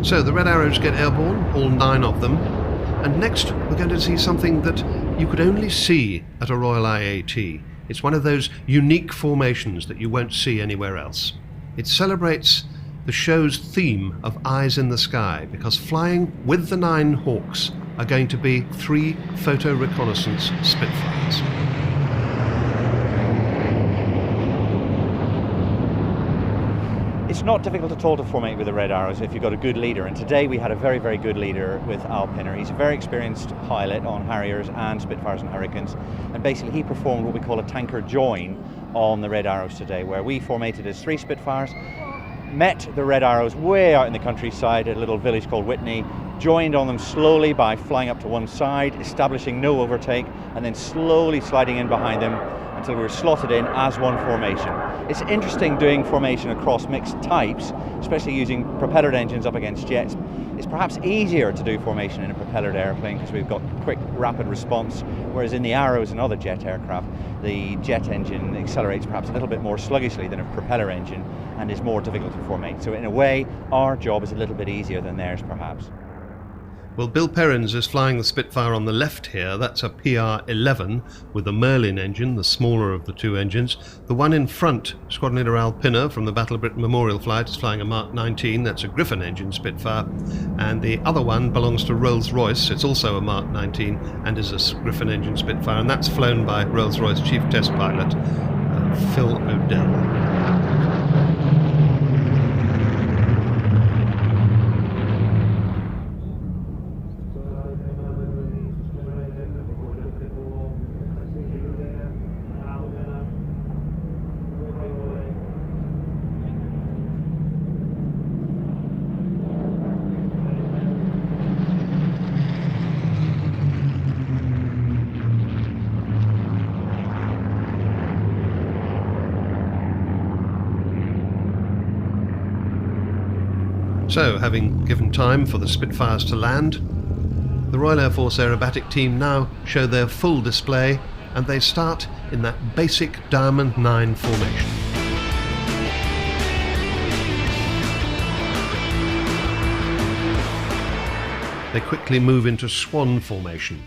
So the Red Arrows get airborne, all 9 of them, and next we're going to see something that you could only see at a Royal IAT. It's one of those unique formations that you won't see anywhere else. It celebrates the show's theme of eyes in the sky, because flying with the 9 Hawks are going to be 3 photo reconnaissance Spitfires. It's not difficult at all to formate with the Red Arrows if you've got a good leader, and today we had a very, very good leader with Al Pinner. He's a very experienced pilot on Harriers and Spitfires and Hurricanes, and basically he performed what we call a tanker join on the Red Arrows today, where we formated as 3 Spitfires, met the Red Arrows way out in the countryside at a little village called Whitney, joined on them slowly by flying up to one side, establishing no overtake, and then slowly sliding in behind them until we were slotted in as one formation. It's interesting doing formation across mixed types, especially using propellered engines up against jets. It's perhaps easier to do formation in a propellered airplane because we've got quick, rapid response, whereas in the Arrows and other jet aircraft, the jet engine accelerates perhaps a little bit more sluggishly than a propeller engine and is more difficult to formate. So in a way, our job is a little bit easier than theirs perhaps. Well, Bill Perrins is flying the Spitfire on the left here. That's a PR-11 with a Merlin engine, the smaller of the 2 engines. The one in front, Squadron Leader Al Pinner from the Battle of Britain Memorial Flight, is flying a Mark 19. That's a Griffon engine Spitfire. And the other one belongs to Rolls-Royce. It's also a Mark 19 and is a Griffon engine Spitfire. And that's flown by Rolls-Royce Chief Test Pilot Phil O'Dell. So, having given time for the Spitfires to land, the Royal Air Force aerobatic team now show their full display, and they start in that basic Diamond 9 formation. They quickly move into Swan formation.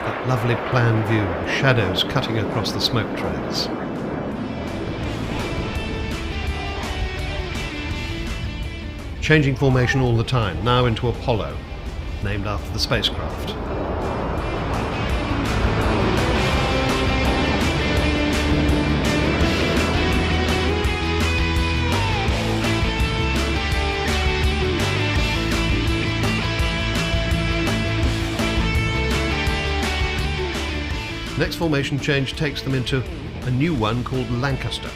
That lovely plan view, shadows cutting across the smoke trails. Changing formation all the time, now into Apollo, named after the spacecraft. Next formation change takes them into a new one called Lancaster.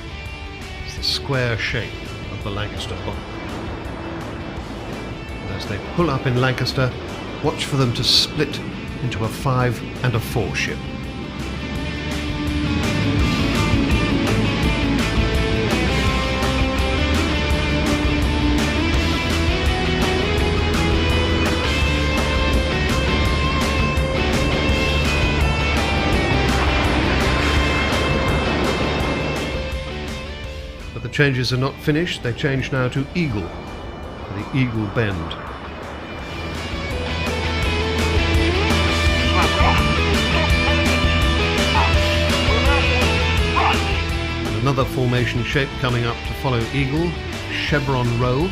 It's the square shape of the Lancaster bomb. As they pull up in Lancaster, watch for them to split into a 5 and a 4 ship. But the changes are not finished. They change now to Eagle, the Eagle Bend. And another formation shape coming up to follow Eagle, Chevron Roll.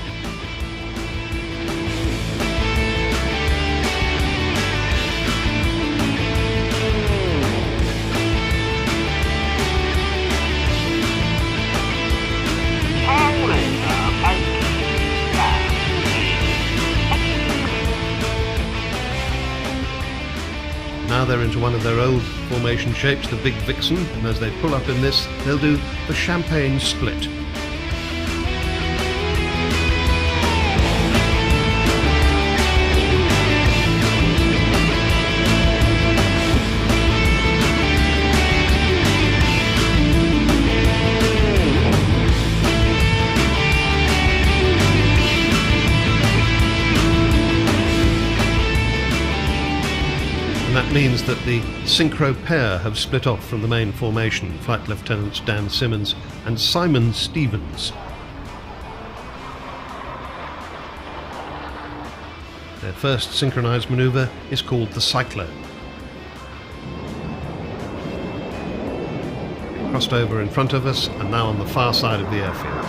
Now they're into one of their old formation shapes, the Big Vixen, and as they pull up in this, they'll do the Champagne Split. And that means that the synchro pair have split off from the main formation, Flight Lieutenants Dan Simmons and Simon Stevens. Their first synchronized maneuver is called the Cyclone. Crossed over in front of us and now on the far side of the airfield.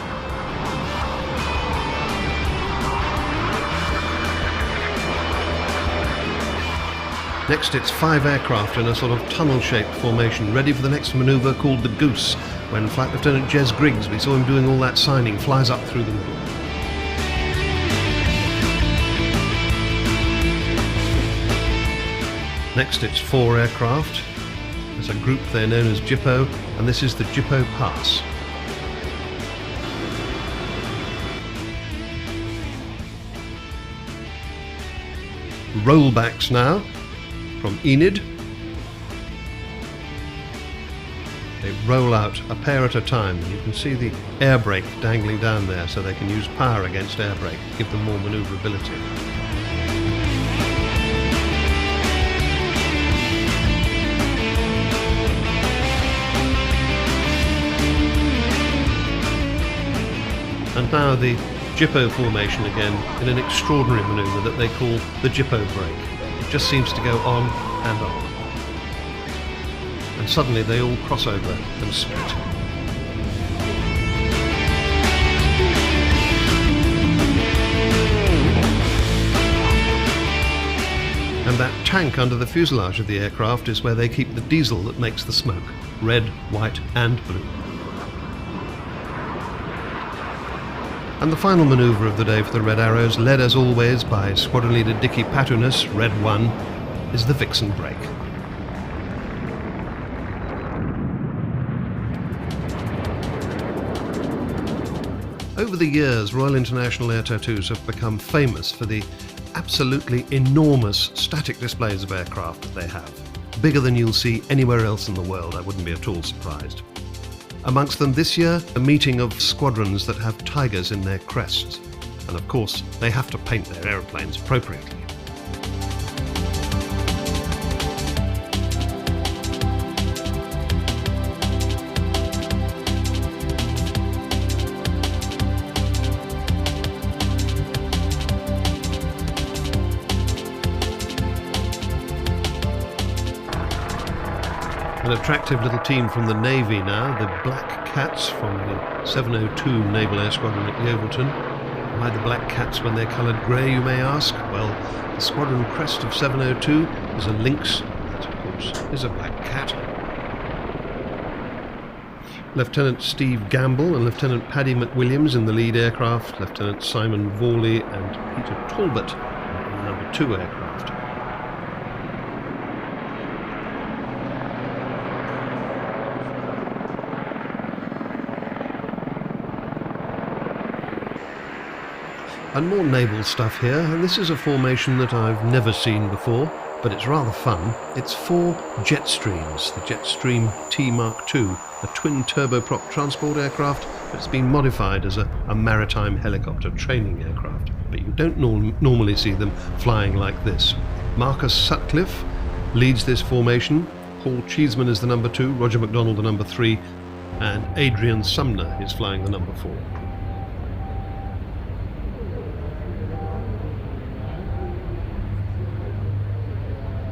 Next, it's 5 aircraft in a sort of tunnel-shaped formation, ready for the next manoeuvre called the Goose, when Flight Lieutenant Jez Griggs, we saw him doing all that signing, flies up through the middle. Next, it's 4 aircraft. As a group, they're known as Jippo, and this is the Jippo Pass. Rollbacks now. From Enid, they roll out a pair at a time. You can see the air brake dangling down there, so they can use power against air brake, give them more manoeuvrability. And now the Jippo formation again in an extraordinary manoeuvre that they call the Jippo brake. Just seems to go on and on. And suddenly they all cross over and split. And that tank under the fuselage of the aircraft is where they keep the diesel that makes the smoke. Red, white and blue. And the final manoeuvre of the day for the Red Arrows, led as always by Squadron Leader Dickie Patunas, Red 1, is the Vixen brake. Over the years, Royal International Air Tattoos have become famous for the absolutely enormous static displays of aircraft that they have. Bigger than you'll see anywhere else in the world, I wouldn't be at all surprised. Amongst them this year, a meeting of squadrons that have tigers in their crests. And of course, they have to paint their aeroplanes appropriately. An attractive little team from the Navy now, the Black Cats from the 702 Naval Air Squadron at Yeovilton. Why the Black Cats when they're coloured grey, you may ask? Well, the squadron crest of 702 is a lynx, that of course is a black cat. Lieutenant Steve Gamble and Lieutenant Paddy McWilliams in the lead aircraft, Lieutenant Simon Vorley and Peter Talbot in the number 2 aircraft. And more naval stuff here, and this is a formation that I've never seen before, but it's rather fun. It's 4 Jetstreams, the Jetstream T Mark II, a twin turboprop transport aircraft that's been modified as a maritime helicopter training aircraft. But you don't normally see them flying like this. Marcus Sutcliffe leads this formation, Paul Cheeseman is the number 2, Roger MacDonald the number 3, and Adrian Sumner is flying the number 4.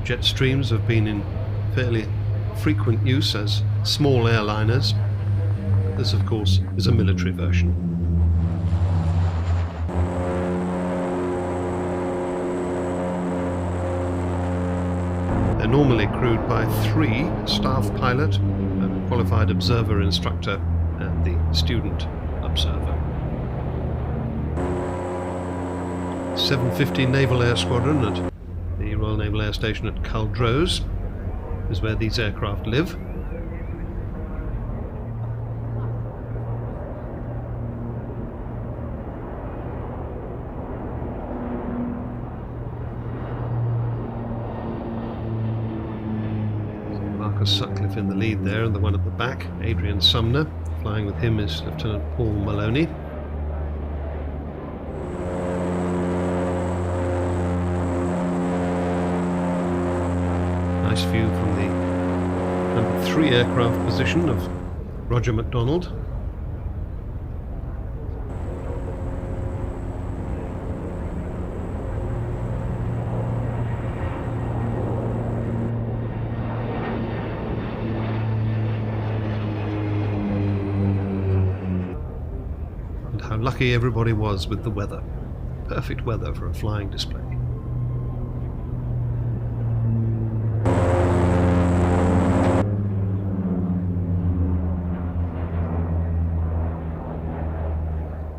Jet streams have been in fairly frequent use as small airliners. This, of course, is a military version. They're normally crewed by 3, a staff pilot, a qualified observer instructor, and the student observer. 750 Naval Air Squadron at the Royal Naval Air Station at Culdrose is where these aircraft live. Marcus Sutcliffe in the lead there, and the one at the back, Adrian Sumner. Flying with him is Lieutenant Paul Maloney. Nice view from the number 3 aircraft position of Roger MacDonald. And how lucky everybody was with the weather. Perfect weather for a flying display.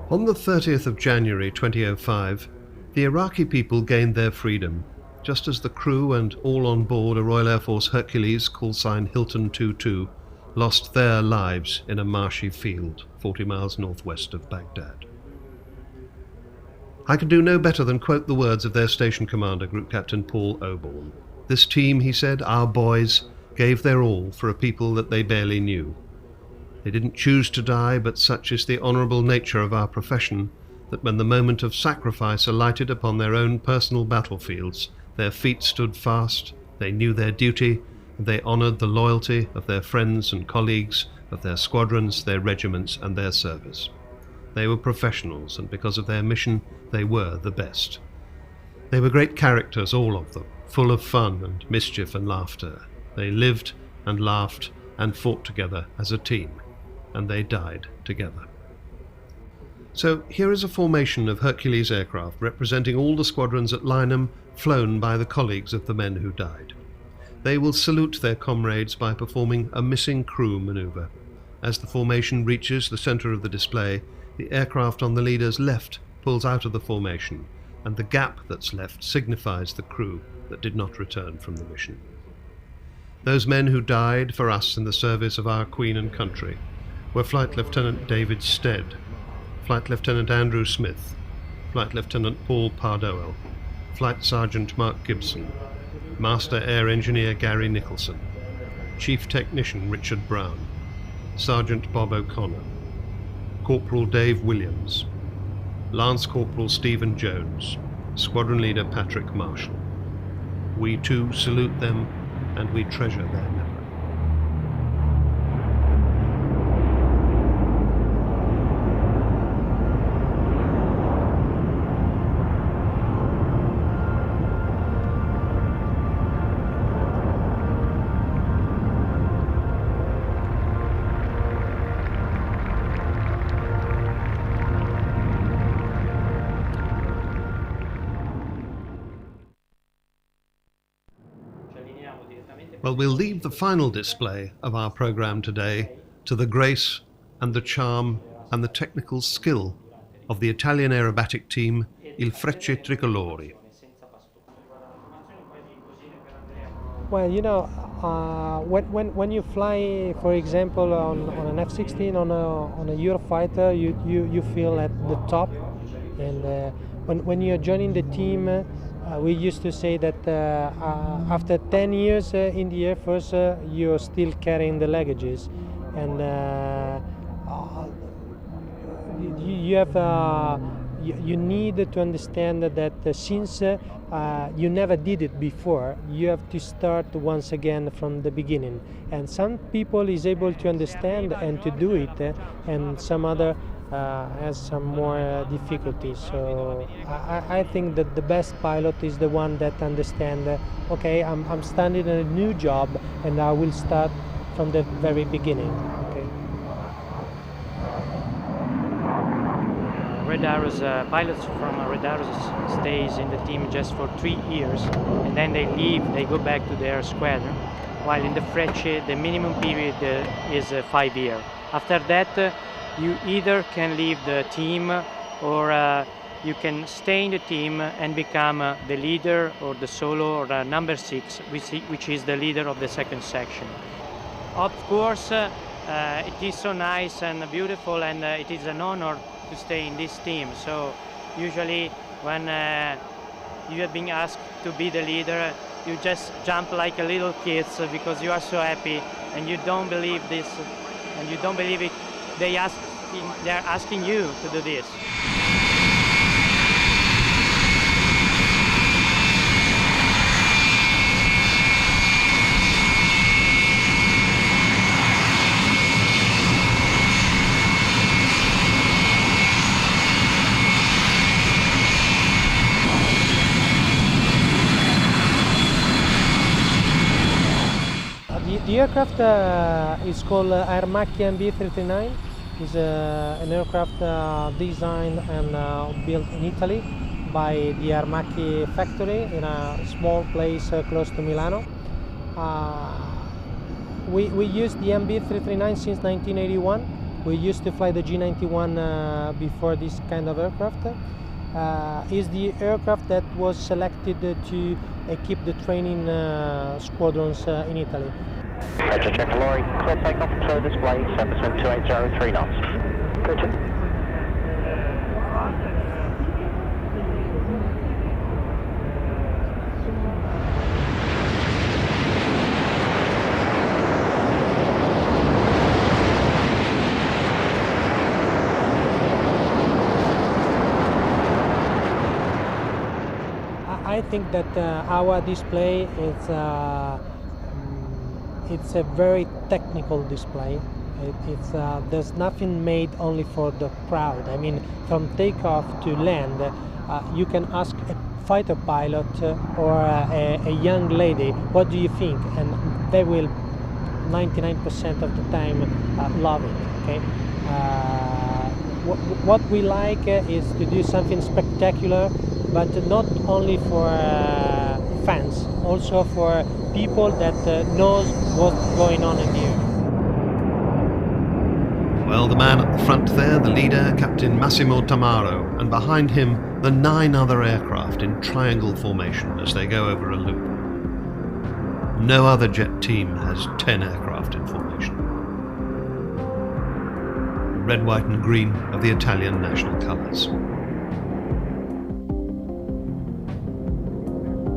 On the 30th of January 2005, the Iraqi people gained their freedom, just as the crew and all on board a Royal Air Force Hercules, call sign Hilton 22, lost their lives in a marshy field 40 miles northwest of Baghdad. I could do no better than quote the words of their station commander, Group Captain Paul Oborne. This team, he said, our boys, gave their all for a people that they barely knew. They didn't choose to die, but such is the honourable nature of our profession that when the moment of sacrifice alighted upon their own personal battlefields, their feet stood fast, they knew their duty, and they honoured the loyalty of their friends and colleagues, of their squadrons, their regiments, and their service. They were professionals, and because of their mission, they were the best. They were great characters, all of them, full of fun and mischief and laughter. They lived and laughed and fought together as a team. And they died together. So here is a formation of Hercules aircraft representing all the squadrons at Lynham, flown by the colleagues of the men who died. They will salute their comrades by performing a missing crew manoeuvre. As the formation reaches the centre of the display, the aircraft on the leader's left pulls out of the formation, and the gap that's left signifies the crew that did not return from the mission. Those men who died for us in the service of our Queen and country were Flight Lieutenant David Stead, Flight Lieutenant Andrew Smith, Flight Lieutenant Paul Pardoel, Flight Sergeant Mark Gibson, Master Air Engineer Gary Nicholson, Chief Technician Richard Brown, Sergeant Bob O'Connor, Corporal Dave Williams, Lance Corporal Stephen Jones, Squadron Leader Patrick Marshall. We too salute them, and we treasure their memory. Well, we'll leave the final display of our programme today to the grace and the charm and the technical skill of the Italian aerobatic team Il Frecce Tricolori. Well, you know, when you fly, for example, on an F-16 on a Eurofighter, you feel at the top, and when you're joining the team, we used to say that after 10 years in the Air Force, you're still carrying the luggages, and you have you need to understand that since you never did it before, you have to start once again from the beginning. And some people is able to understand and to do it, and some other has some more difficulties. So I think that the best pilot is the one that understands, okay, I'm starting a new job and I will start from the very beginning. Okay. Red Arrows pilots from Red Arrows stays in the team just for 3 years, and then they leave, they go back to their squadron, while in the Frecce the minimum period is 5 years. After that you either can leave the team or you can stay in the team and become the leader or the solo or number 6, which is the leader of the second section. Of course, it is so nice and beautiful, and it is an honor to stay in this team. So usually when you have been asked to be the leader, you just jump like a little kid because you are so happy and you don't believe this and you don't believe it. They are asking you to do this. The aircraft is called Aermacchi MB339. It's an aircraft designed and built in Italy by the Aermacchi factory in a small place close to Milano. We used the MB339 since 1981. We used to fly the G91 before this kind of aircraft. Is the aircraft that was selected to equip the training squadrons in Italy. Roger, check lorry, clear takeoff, clear display, 72803 knots. Roger. I think that our display is it's a very technical display. There's nothing made only for the crowd. I mean, from takeoff to land, you can ask a fighter pilot or a young lady, what do you think? And they will 99% of the time love it. Okay. What we like is to do something spectacular, but not only for fans, also for people that knows what's going on in the air. Well, the man at the front there, the leader, Captain Massimo Tamaro, and behind him the 9 other aircraft in triangle formation as they go over a loop. No other jet team has 10 aircraft in formation. The red, white and green of the Italian national colours.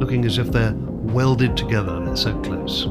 Looking as if they're welded together, they're so close.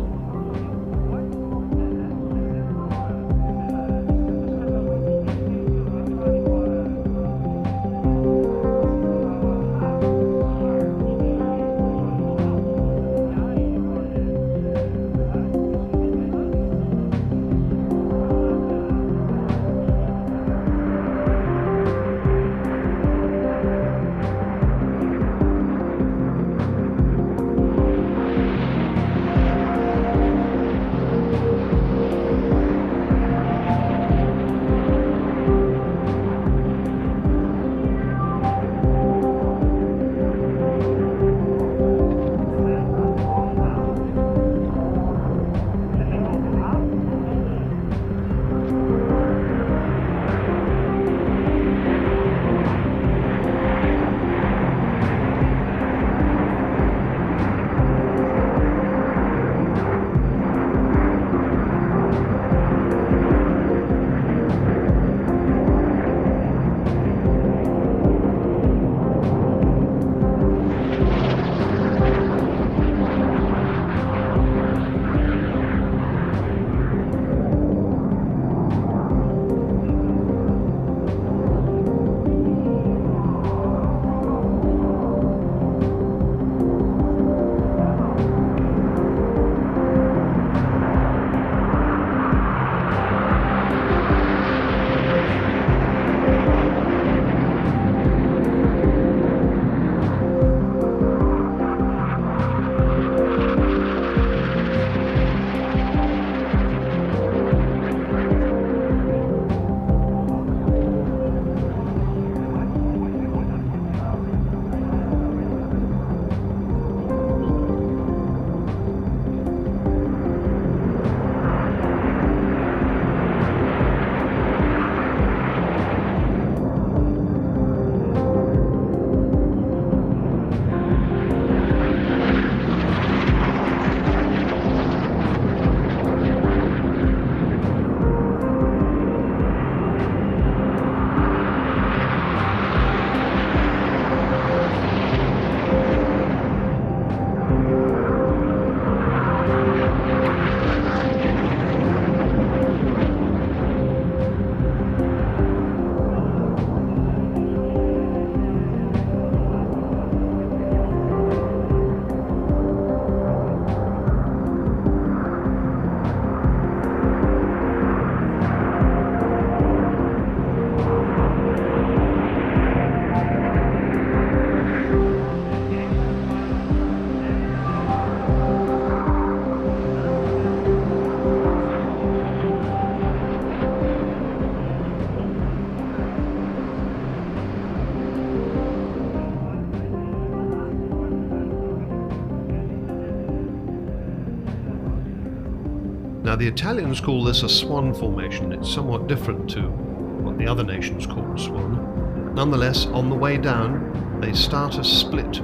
Now the Italians call this a swan formation. It's somewhat different to what the other nations call a swan. Nonetheless, on the way down, they start a split.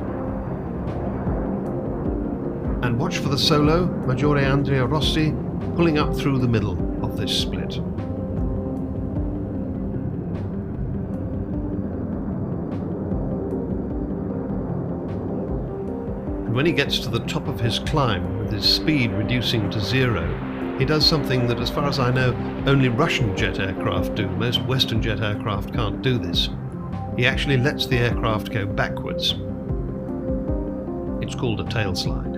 And watch for the solo, Maggiore Andrea Rossi pulling up through the middle of this split. And when he gets to the top of his climb, with his speed reducing to 0, he does something that, as far as I know, only Russian jet aircraft do. Most Western jet aircraft can't do this. He actually lets the aircraft go backwards. It's called a tail slide.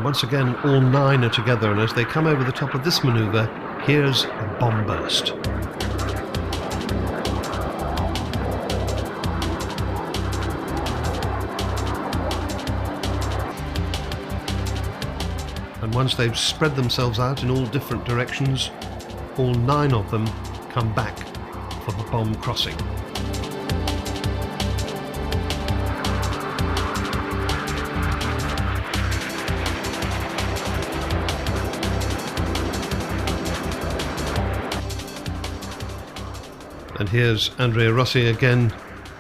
Once again, all 9 are together, and as they come over the top of this manoeuvre, here's a bomb burst. And once they've spread themselves out in all different directions, all 9 of them come back for the bomb crossing. And here's Andrea Rossi again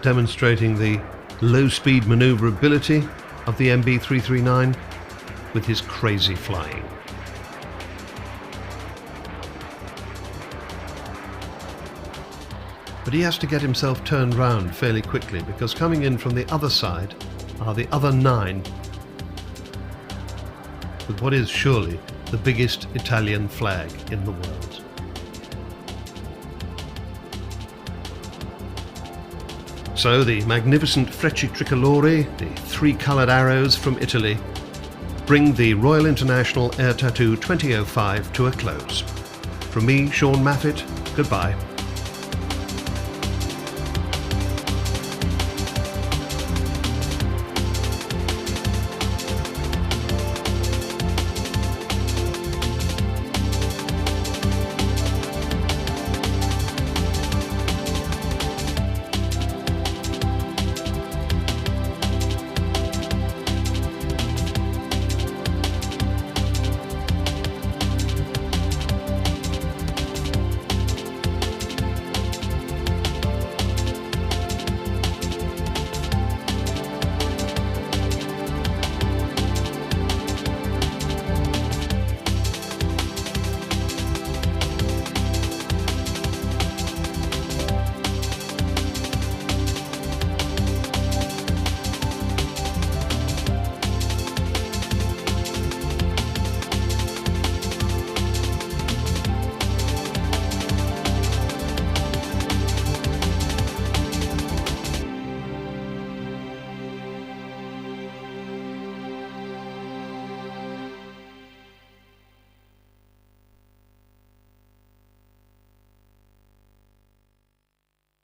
demonstrating the low-speed manoeuvrability of the MB339 with his crazy flying. But he has to get himself turned round fairly quickly, because coming in from the other side are the other 9 with what is surely the biggest Italian flag in the world. So the magnificent Frecce Tricolori, the 3-coloured arrows from Italy, bring the Royal International Air Tattoo 2005 to a close. From me, Sean Maffitt, goodbye.